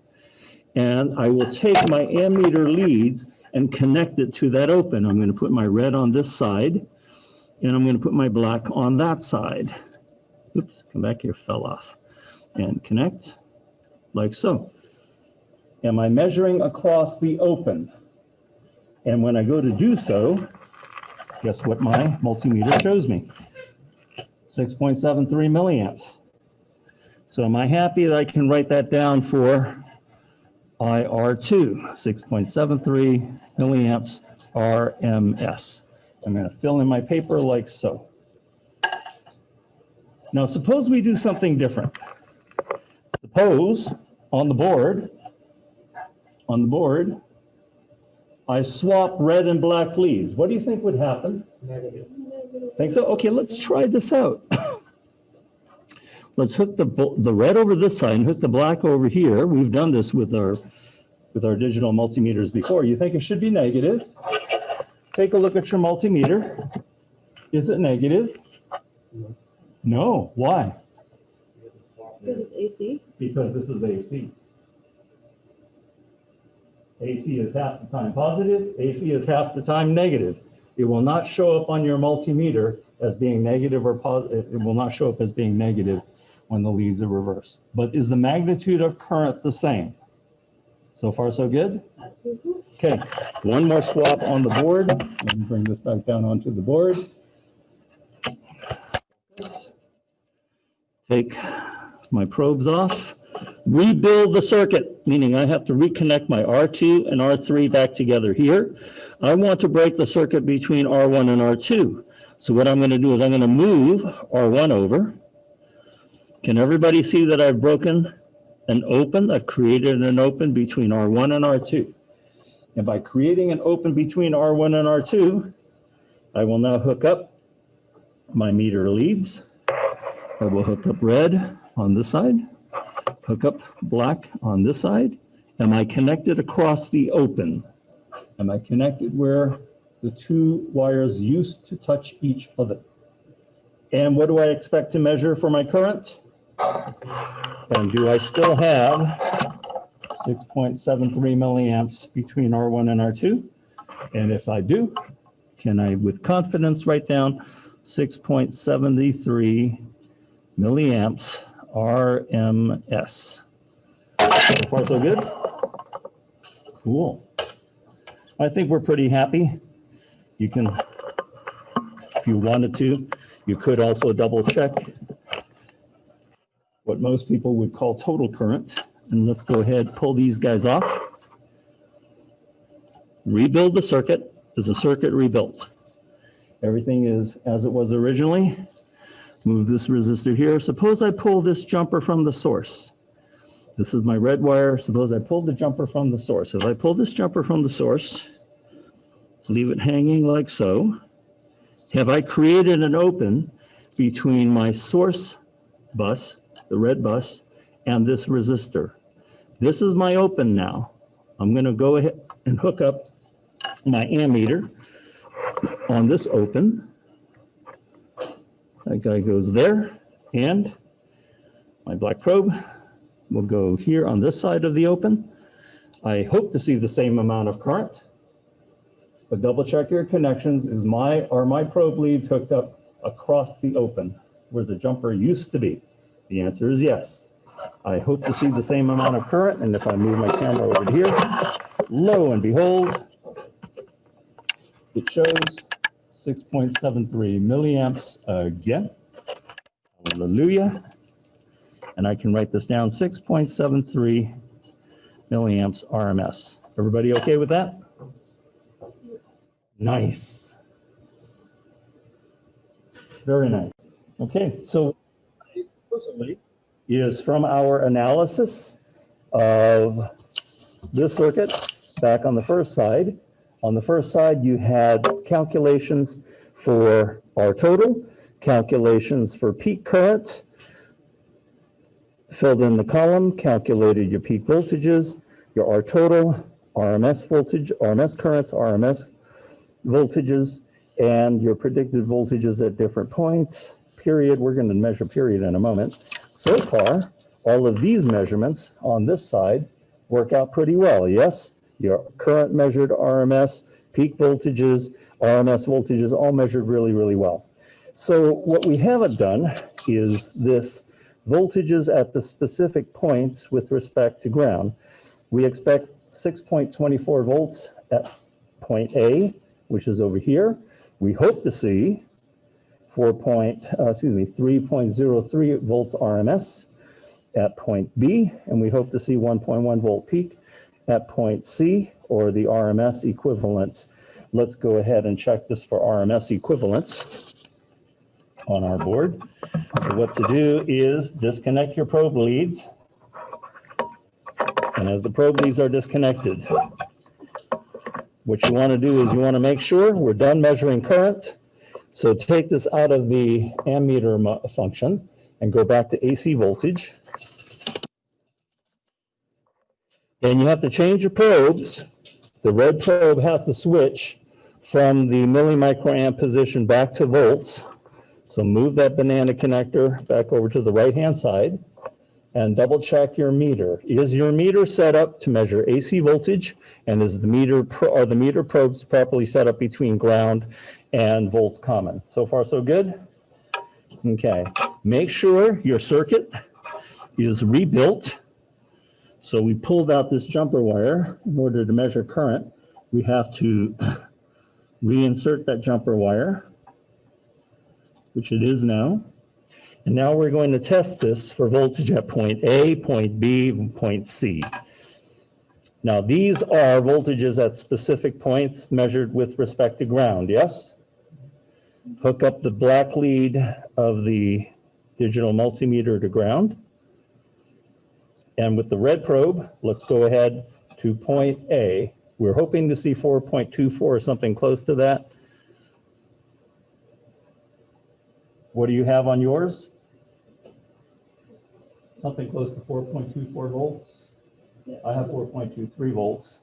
And I will take my ammeter leads and connect it to that open. I'm going to put my red on this side, and I'm going to put my black on that side. Oops, come back here, fell off. And connect, like so. Am I measuring across the open? And when I go to do so, guess what my multimeter shows me? 6.73 milliamps. So am I happy that I can write that down for IR2, 6.73 milliamps RMS. I'm going to fill in my paper like so. Now, suppose we do something different. Suppose on the board, I swap red and black leads. What do you think would happen? Negative. Think so? Okay, let's try this out. Let's hook the red over this side and hook the black over here. We've done this with our digital multimeters before. You think it should be negative? Take a look at your multimeter. Is it negative? No. Why? Because it's AC. Because this is AC. AC is half the time positive, AC is half the time negative. It will not show up on your multimeter as being negative or positive. It will not show up as being negative when the leads are reversed. But is the magnitude of current the same? So far, so good? Okay, one more swap on the board. Let me bring this back down onto the board. Take my probes off. Rebuild the circuit, meaning I have to reconnect my R2 and R3 back together here. I want to break the circuit between R1 and R2. So what I'm going to do is I'm going to move R1 over. Can everybody see that I've broken an open? I've created an open between R1 and R2. And by creating an open between R1 and R2, I will now hook up my meter leads. I will hook up red on this side, hook up black on this side. Am I connected across the open? Am I connected where the 2 wires used to touch each other? And what do I expect to measure for my current? And do I still have 6.73 milliamps between R1 and R2? And if I do, can I with confidence write down 6.73 milliamps RMS? So far, so good? Cool. I think we're pretty happy. You can, if you wanted to, you could also double check what most people would call total current. And let's go ahead, pull these guys off. Rebuild the circuit. Is the circuit rebuilt? Everything is as it was originally. Move this resistor here. Suppose I pull this jumper from the source. This is my red wire. Suppose I pulled the jumper from the source. If I pull this jumper from the source, leave it hanging like so, have I created an open between my source bus, the red bus, and this resistor? This is my open now. I'm going to go ahead and hook up my ammeter on this open. That guy goes there, and my black probe will go here on this side of the open. I hope to see the same amount of current, but double check your connections. Are my probe leads hooked up across the open where the jumper used to be? The answer is yes. I hope to see the same amount of current, and if I move my camera over to here, lo and behold, it shows 6.73 milliamps again. Hallelujah. And I can write this down, 6.73 milliamps RMS. Everybody okay with that? Nice. Very nice. Okay, so explicitly is from our analysis of this circuit back on the first side. On the first side, you had calculations for R total, calculations for peak current, filled in the column, calculated your peak voltages, your R total, RMS voltage, RMS currents, RMS voltages, and your predicted voltages at different points, period. We're going to measure period in a moment. So far, all of these measurements on this side work out pretty well, yes? Your current measured RMS, peak voltages, RMS voltages, all measured really, really well. So what we haven't done is this voltages at the specific points with respect to ground. We expect 6.24 volts at point A, which is over here. We hope to see 3.03 volts RMS at point B, and we hope to see 1.1 volt peak at point C, or the RMS equivalence. Let's go ahead and check this for RMS equivalence on our board. So what to do is disconnect your probe leads. And as the probe leads are disconnected, what you want to do is you want to make sure we're done measuring current. So take this out of the ammeter function and go back to AC voltage. And you have to change your probes. The red probe has to switch from the millimicroamp position back to volts. So move that banana connector back over to the right-hand side and double check your meter. Is your meter set up to measure AC voltage? And is the meter probes properly set up between ground and volts common? So far, so good? Okay. Make sure your circuit is rebuilt. So we pulled out this jumper wire. In order to measure current, we have to reinsert that jumper wire, which it is now. And now we're going to test this for voltage at point A, point B, and point C. Now these are voltages at specific points measured with respect to ground, yes? Hook up the black lead of the digital multimeter to ground. And with the red probe, let's go ahead to point A. We're hoping to see 4.24 or something close to that. What do you have on yours? Something close to 4.24 volts. I have 4.23 volts.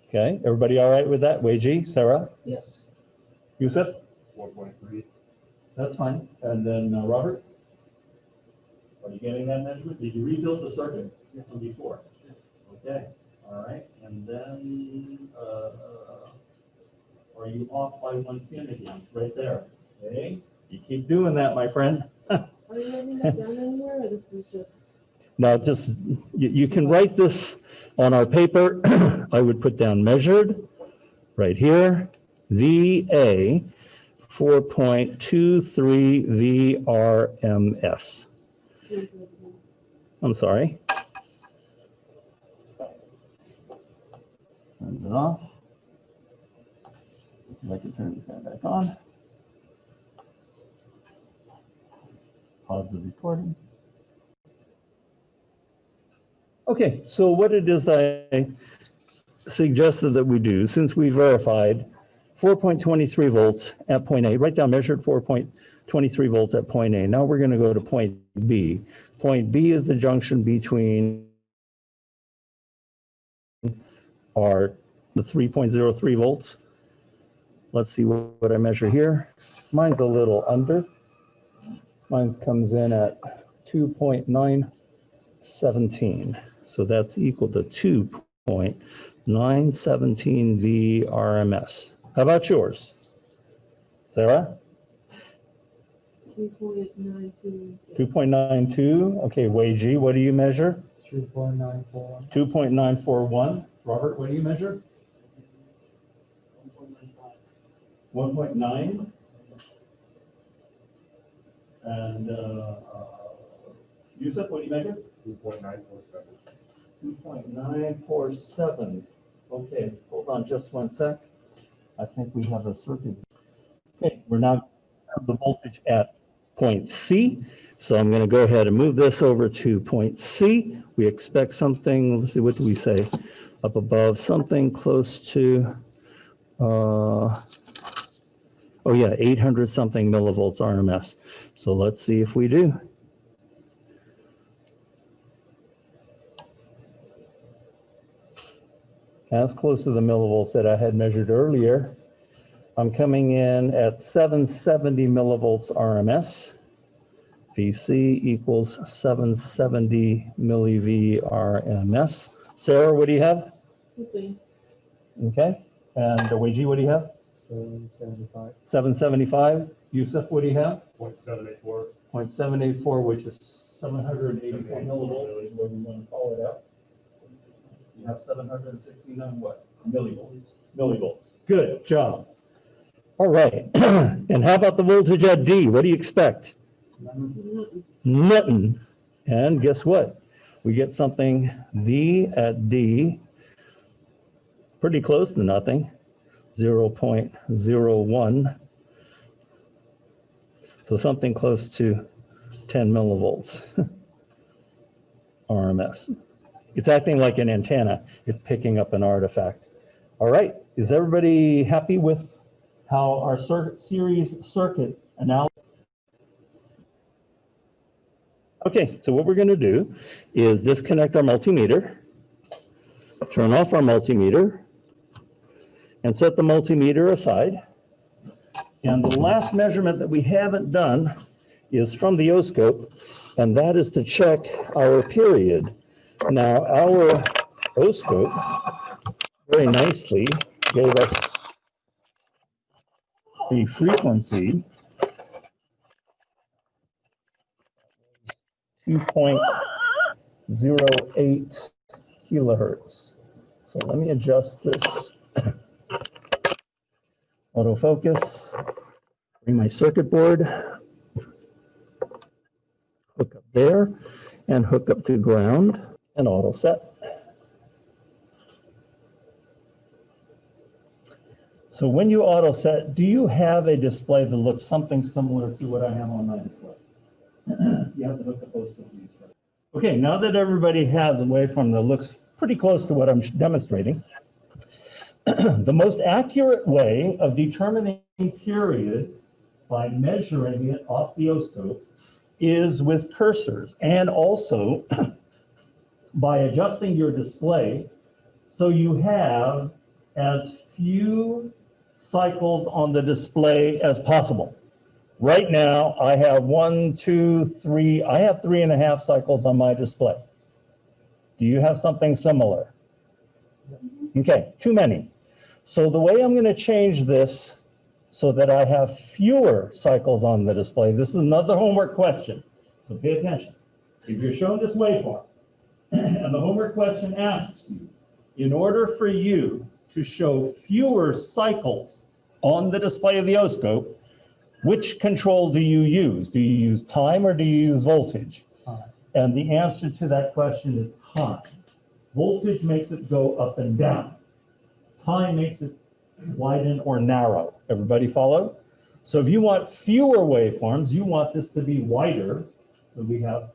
Okay, everybody all right with that? Weiji, Sarah? Yes. Yusuf? 4.3. That's fine. And then Robert? Are you getting that measurement? Did you rebuild the circuit from before? Okay, all right. And then are you off by 1 pin again? Right there. Okay, you keep doing that, my friend. Are you writing that down anywhere, or this is just? Now, just you can write this on our paper. I would put down measured right here, VA 4.23 VRMS. I'm sorry. Turn it off. See if I can turn this guy back on. Pause the recording. Okay, so what it is I suggested that we do, since we verified 4.23 volts at point A, write down measured 4.23 volts at point A. Now we're going to go to point B. Point B is the junction between our the 3.03 volts. Let's see what I measure here. Mine's a little under. Mine comes in at 2.917. So that's equal to 2.917 Vrms. How about yours? Sarah? 2.92. 2.92. Okay, Wei Ji, what do you measure? 2.941. 2.941. Robert, what do you measure? 1.9. And Yusuf, what do you measure? 2.947. 2.947. Okay, hold on just one sec. I think we have a circuit. Okay, we're now at the voltage at point C. So I'm going to go ahead and move this over to point C. We expect something, let's see, what do we say? Up above, something close to, oh yeah, 800 something millivolts RMS. So let's see if we do. As close to the millivolts that I had measured earlier. I'm coming in at 770 millivolts RMS. VC equals 770 milliV RMS. Sarah, what do you have? We'll see. Okay. And Wei Ji, what do you have? 775. 775. Yusuf, what do you have? 0.784. 0.784, which is 784 millivolts, is what we want to call it out. You have 769 what? Millivolts. Millivolts. Good job. All right. And how about the voltage at D? What do you expect? Nothing. And guess what? We get something V at D, pretty close to nothing, 0.01. So something close to 10 millivolts RMS. It's acting like an antenna. It's picking up an artifact. All right. Is everybody happy with how our series circuit analysis? Okay, so what we're going to do is disconnect our multimeter, turn off our multimeter, and set the multimeter aside. And the last measurement that we haven't done is from the oscope, and that is to check our period. Now, our oscope very nicely gave us the frequency 2.08 kilohertz. So let me adjust this autofocus, bring my circuit board, hook up there, and hook up to ground, and auto set. So when you auto set, do you have a display that looks something similar to what I have on my display? You have to hook up both of these. Okay, now that everybody has a waveform that looks pretty close to what I'm demonstrating, the most accurate way of determining period by measuring it off the oscope is with cursors, and also by adjusting your display so you have as few cycles on the display as possible. Right now, I have 1, 2, 3, I have 3.5 cycles on my display. Do you have something similar? Okay, too many. So the way I'm going to change this so that I have fewer cycles on the display, this is another homework question, so pay attention. If you're shown this waveform, and the homework question asks you, in order for you to show fewer cycles on the display of the oscope, which control do you use? Do you use time or do you use voltage? And the answer to that question is time. Voltage makes it go up and down. Time makes it widen or narrow. Everybody follow? So if you want fewer waveforms, you want this to be wider, so we have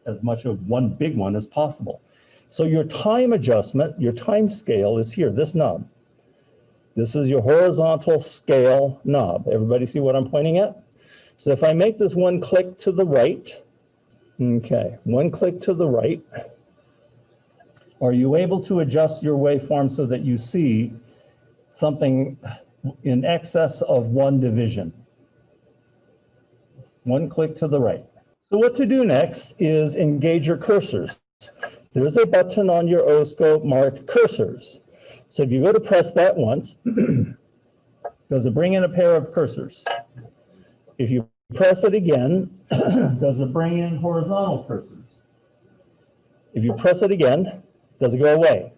as much of one big one as possible. So your time adjustment, your time scale is here, this knob. This is your horizontal scale knob. Everybody see what I'm pointing at? So if I make this one click to the right, okay, one click to the right, are you able to adjust your waveform so that you see something in excess of 1 division. 1 click to the right. So what to do next is engage your cursors. There's a button on your oscope marked cursors. So if you go to press that once, does it bring in a pair of cursors? If you press it again, does it bring in horizontal cursors? If you press it again, does it go away?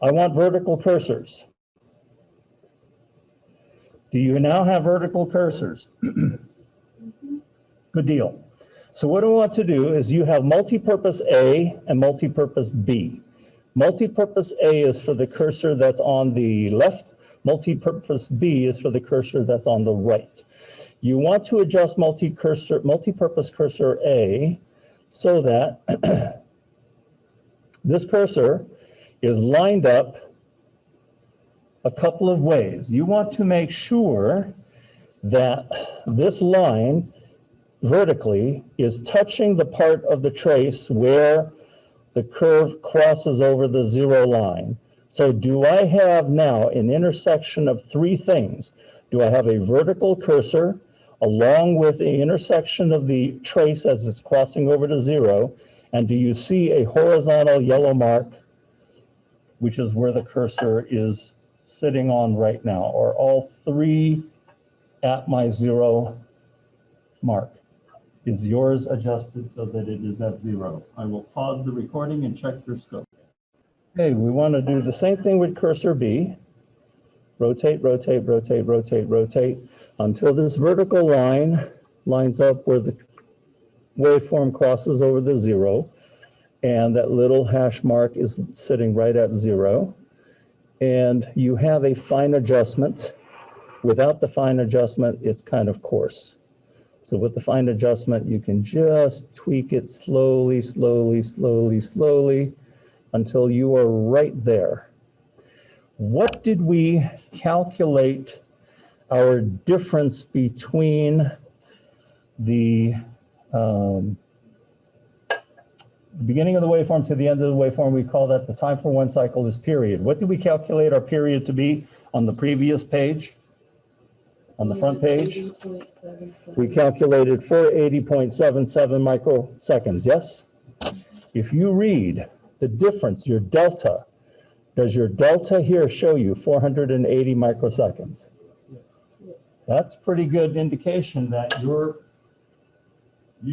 I want vertical cursors. Do you now have vertical cursors? Good deal. So what I want to do is you have multipurpose A and multipurpose B. Multipurpose A is for the cursor that's on the left. Multipurpose B is for the cursor that's on the right. You want to adjust multipurpose cursor A so that this cursor is lined up a couple of ways. You want to make sure that this line vertically is touching the part of the trace where the curve crosses over the 0 line. So do I have now an intersection of 3 things? Do I have a vertical cursor along with the intersection of the trace as it's crossing over to 0? And do you see a horizontal yellow mark, which is where the cursor is sitting on right now? Are all 3 at my 0 mark? Is yours adjusted so that it is at 0? I will pause the recording and check your scope. Okay, we want to do the same thing with cursor B. Rotate, rotate, rotate, rotate, rotate, until this vertical line lines up where the waveform crosses over the 0, and that little hash mark is sitting right at 0. And you have a fine adjustment. Without the fine adjustment, it's kind of coarse. So with the fine adjustment, you can just tweak it slowly, slowly, slowly, slowly, until you are right there. What did we calculate our difference between the beginning of the waveform to the end of the waveform? We call that the time for one cycle is period. What did we calculate our period to be on the previous page? On the front page? 80.77. We calculated 480.77 microseconds, yes? If you read the difference, your delta, does your delta here show you 480 microseconds? That's pretty good indication that you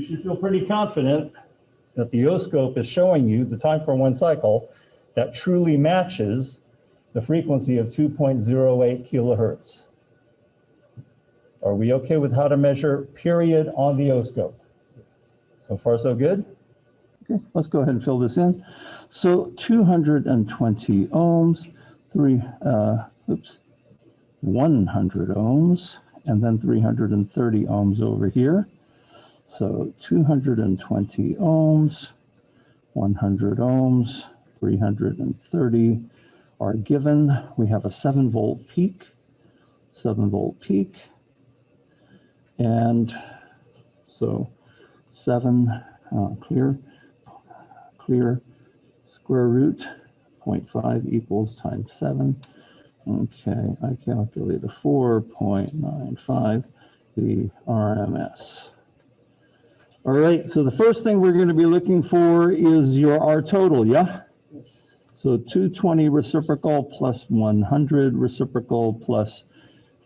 should feel pretty confident that the oscope is showing you the time for one cycle that truly matches the frequency of 2.08 kilohertz. Are we okay with how to measure period on the oscope? So far, so good? Okay, let's go ahead and fill this in. So 220 ohms, 100 ohms, and then 330 ohms over here. So 220 ohms, 100 ohms, 330 are given. We have a 7-volt peak, 7-volt peak. And so 7 clear square root 0.5 equals times 7. Okay, I calculate a 4.95 the RMS. All right, so the first thing we're going to be looking for is your R total, yeah? So 220 reciprocal plus 100 reciprocal plus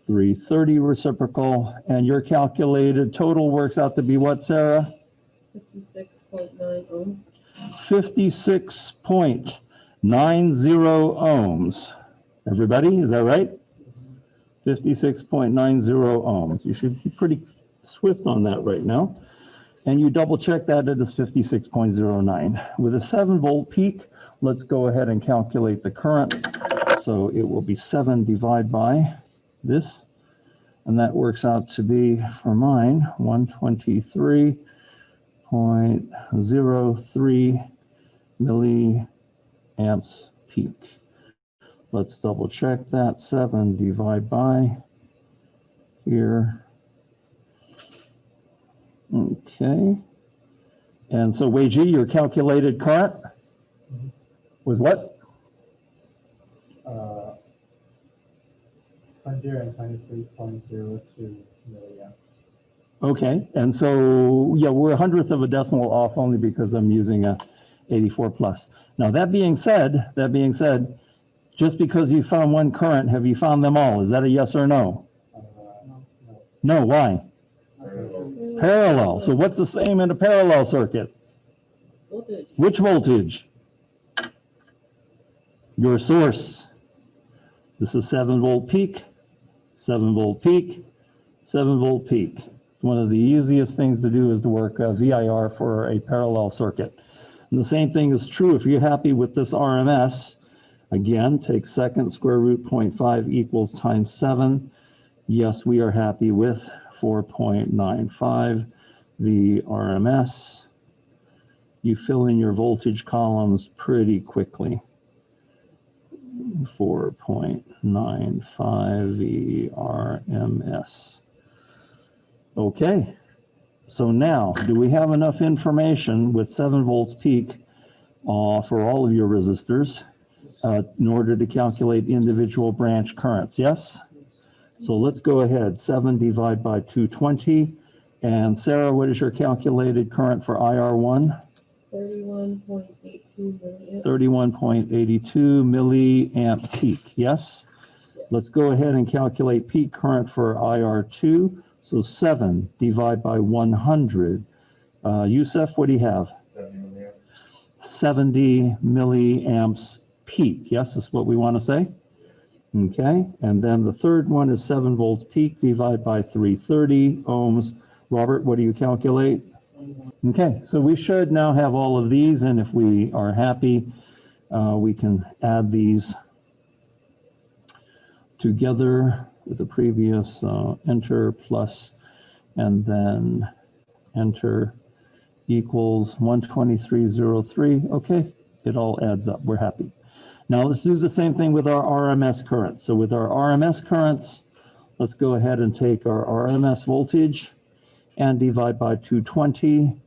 330 reciprocal, and your calculated total works out to be what, Sarah? 56.9 ohms. 56.90 ohms. Everybody, is that right? 56.90 ohms. You should be pretty swift on that right now. And you double check that it is 56.09. With a 7-volt peak, let's go ahead and calculate the current. So it will be 7 divided by this, and that works out to be, for mine, 123.03 milliamps peak. Let's double check that. 7 divided by here. Okay. And so, Wei Ji, your calculated current was what? 123.02 milliamps. Okay, and so, yeah, we're 1/100th of a decimal off only because I'm using a 84 plus. Now, that being said, just because you found one current, have you found them all? Is that a yes or no? No. No, why? Parallel. So what's the same in a parallel circuit? Voltage. Which voltage? Your source. This is 7-volt peak, 7-volt peak, 7-volt peak. One of the easiest things to do is to work VIR for a parallel circuit. And the same thing is true if you're happy with this RMS. Again, take second square root 0.5 equals times 7. Yes, we are happy with 4.95 the RMS. You fill in your voltage columns pretty quickly. 4.95 the RMS. Okay, so now, do we have enough information with 7 volts peak for all of your resistors in order to calculate individual branch currents? Yes? So let's go ahead, 7 divided by 220. And Sarah, what is your calculated current for IR1? 31.82 milliamps. 31.82 milliamp peak, yes? Let's go ahead and calculate peak current for IR2. So 7 divided by 100. Yusuf, what do you have? 70 milliamps peak. Yes, that's what we want to say. Okay, and then the third one is 7 volts peak divided by 330 ohms. Robert, what do you calculate? Okay, so we should now have all of these, and if we are happy, we can add these together with the previous enter plus, and then enter equals 123.03. Okay, it all adds up. We're happy. Now let's do the same thing with our RMS currents. So with our RMS currents, let's go ahead and take our RMS voltage and divide by 220.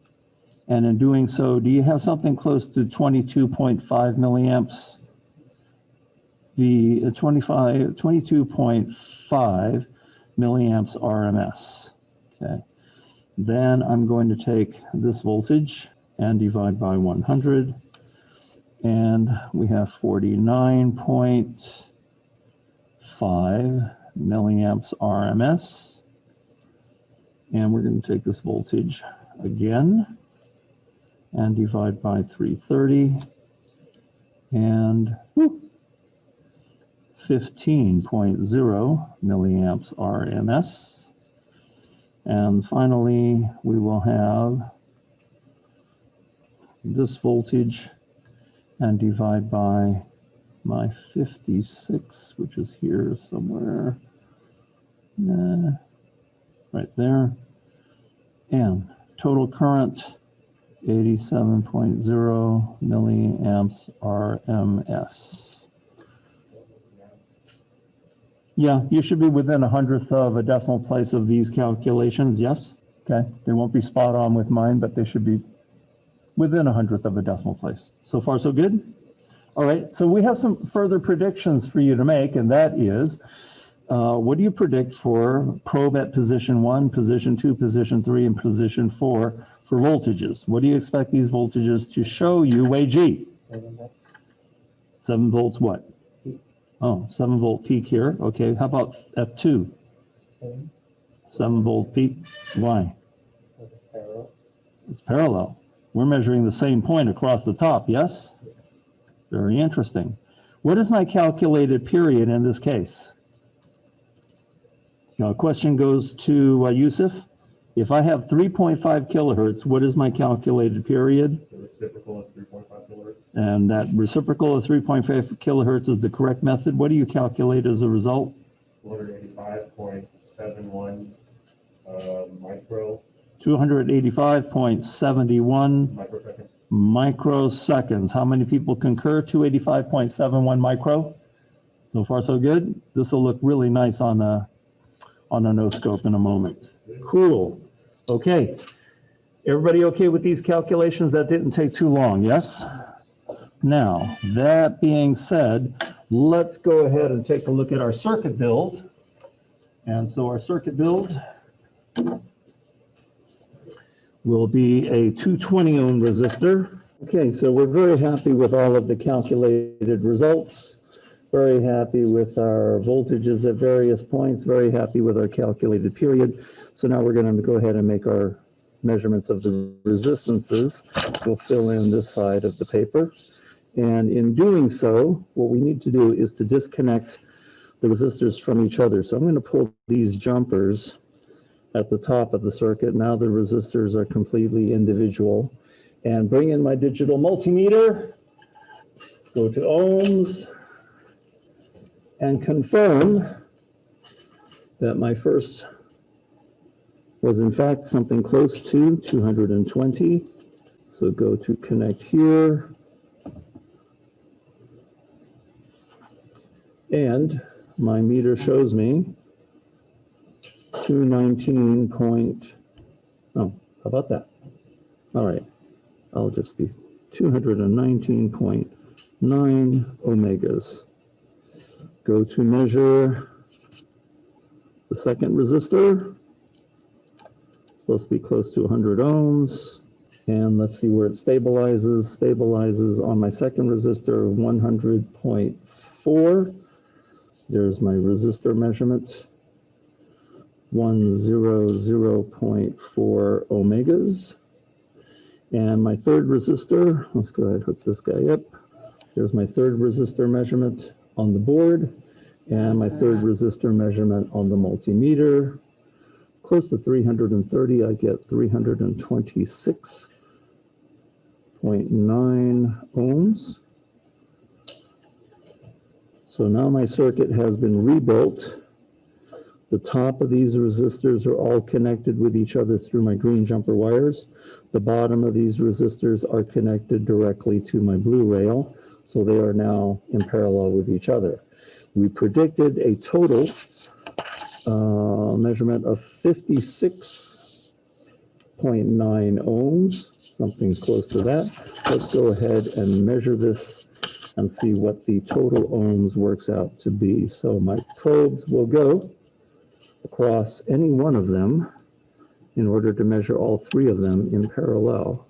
And in doing so, do you have something close to 22.5 milliamps? The 22.5 milliamps RMS. Okay. Then I'm going to take this voltage and divide by 100. And we have 49.5 milliamps RMS. And we're going to take this voltage again and divide by 330. And 15.0 milliamps RMS. And finally, we will have this voltage and divide by my 56, which is here somewhere, right there. And total current, 87.0 milliamps RMS. Yeah, you should be within 1/100th of a decimal place of these calculations, yes? Okay, they won't be spot on with mine, but they should be within 1/100th of a decimal place. So far, so good? All right, so we have some further predictions for you to make, and that is, what do you predict for probe at position 1, position 2, position 3, and position 4 for voltages? What do you expect these voltages to show you, Wei-G? 7 volts. 7 volts what? Peak. Oh, 7 volt peak here. Okay, how about F2? Same. 7 volt peak. Why? It's parallel. It's parallel. We're measuring the same point across the top, yes? Very interesting. What is my calculated period in this case? Now, question goes to Yusuf. If I have 3.5 kilohertz, what is my calculated period? The reciprocal is 3.5 kilohertz. And that reciprocal of 3.5 kilohertz is the correct method. What do you calculate as a result? 285.71 micro 285.71 microseconds. microseconds. How many people concur? 285.71 micro. So far, so good. This will look really nice on a no-scope in a moment. Cool. Okay. Everybody okay with these calculations? That didn't take too long, yes? Now, that being said, let's go ahead and take a look at our circuit build. And so our circuit build will be a 220 ohm resistor. Okay, so we're very happy with all of the calculated results. Very happy with our voltages at various points, very happy with our calculated period. So now we're going to go ahead and make our measurements of the resistances. We'll fill in this side of the paper. And in doing so, what we need to do is to disconnect the resistors from each other. So I'm going to pull these jumpers at the top of the circuit. Now the resistors are completely individual. And bring in my digital multimeter, go to ohms, and confirm that my first was in fact something close to 220. So go to connect here. And my meter shows me 219 point, oh, how about that? All right, I'll just be 219.9 ohms. Go to measure the second resistor. Supposed to be close to 100 ohms. And let's see where it stabilizes. Stabilizes on my second resistor of 100.4. There's my resistor measurement. 100.4 ohms. And my third resistor, let's go ahead and hook this guy up. There's my third resistor measurement on the board, and my third resistor measurement on the multimeter. Close to 330, I get 326.9 ohms. So now my circuit has been rebuilt. The top of these resistors are all connected with each other through my green jumper wires. The bottom of these resistors are connected directly to my blue rail. So they are now in parallel with each other. We predicted a total measurement of 56.9 ohms, something close to that. Let's go ahead and measure this and see what the total ohms works out to be. So my probes will go across any one of them in order to measure all three of them in parallel.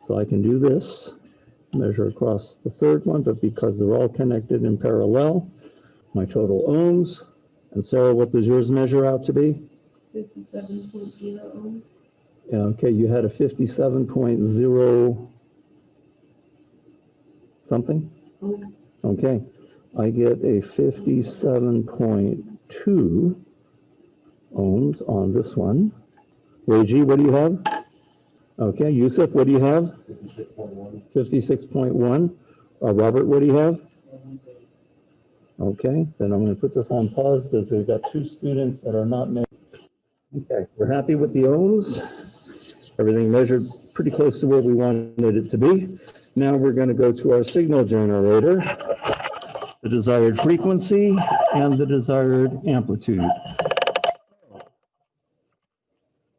So I can do this. Measure across the third one, but because they're all connected in parallel, my total ohms. And Sarah, what does yours measure out to be? 57.0 ohms. Okay, you had a 57.0 something? Ohms. Okay, I get a 57.2 ohms on this one. Reggie, what do you have? Okay, Yusuf, what do you have? 56.1. 56.1. Robert, what do you have? Okay, then I'm going to put this on pause because we've got two students that are not measured. Okay, we're happy with the ohms. Everything measured pretty close to where we wanted it to be. Now we're going to go to our signal generator, the desired frequency and the desired amplitude.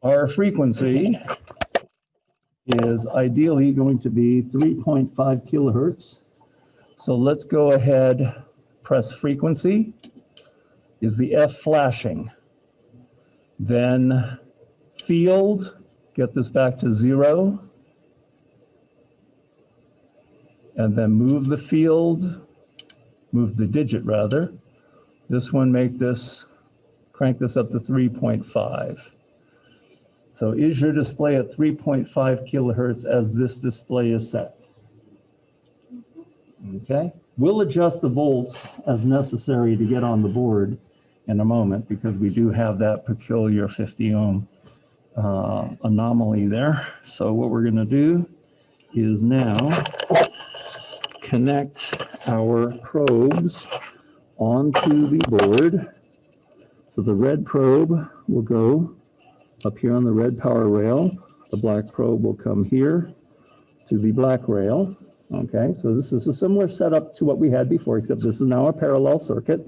Our frequency is ideally going to be 3.5 kilohertz. So let's go ahead, press frequency, is the F flashing. Then field, get this back to 0. And then move the field, move the digit rather. This one, make this, crank this up to 3.5. So is your display at 3.5 kilohertz as this display is set? Okay, we'll adjust the volts as necessary to get on the board in a moment because we do have that peculiar 50 ohm anomaly there. So what we're going to do is now connect our probes onto the board. So the red probe will go up here on the red power rail. The black probe will come here to the black rail. Okay, so this is a similar setup to what we had before, except this is now a parallel circuit.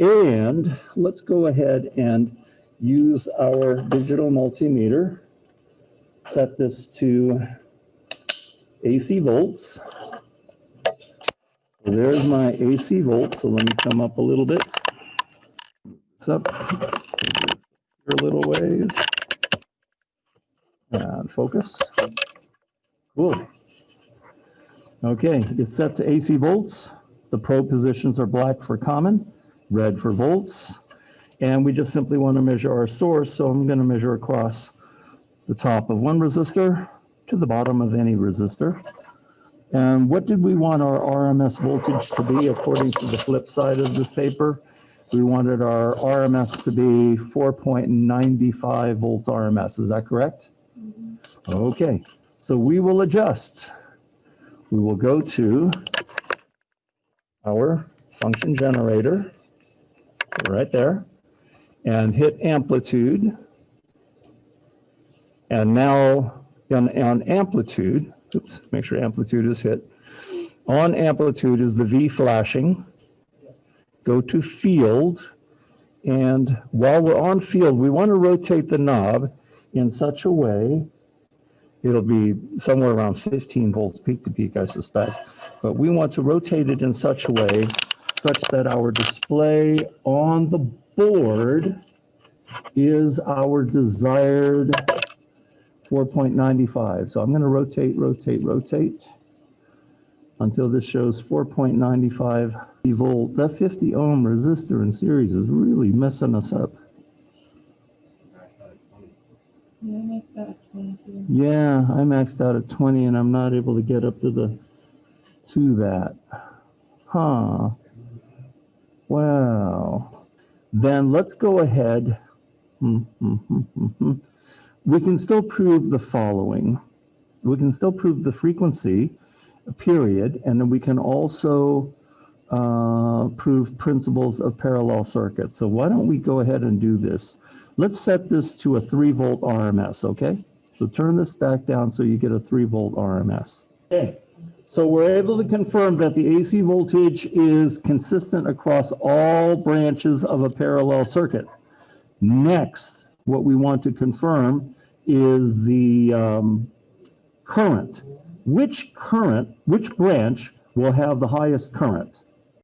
And let's go ahead and use our digital multimeter. Set this to AC volts. So there's my AC volts. So let me come up a little bit. It's up here a little ways. And focus. Cool. Okay, it's set to AC volts. The probe positions are black for common, red for volts. And we just simply want to measure our source, so I'm going to measure across the top of one resistor to the bottom of any resistor. And what did we want our RMS voltage to be according to the flip side of this paper? We wanted our RMS to be 4.95 volts RMS. Is that correct? Okay, so we will adjust. We will go to our function generator right there and hit amplitude. And now on amplitude, oops, make sure amplitude is hit. On amplitude is the V flashing. Go to field. And while we're on field, we want to rotate the knob in such a way, it'll be somewhere around 15 volts peak to peak, I suspect. But we want to rotate it in such a way such that our display on the board is our desired 4.95. So I'm going to rotate, rotate, rotate until this shows 4.95 volt. That 50 ohm resistor in series is really messing us up. Yeah, I maxed out at 22. Yeah, I maxed out at 20 and I'm not able to get up to that. Huh. Wow. Then let's go ahead. We can still prove the following. We can still prove the frequency, period, and then we can also prove principles of parallel circuits. So why don't we go ahead and do this? Let's set this to a 3 volt RMS, okay? So turn this back down so you get a 3 volt RMS. Okay, so we're able to confirm that the AC voltage is consistent across all branches of a parallel circuit. Next, what we want to confirm is the current. Which branch will have the highest current?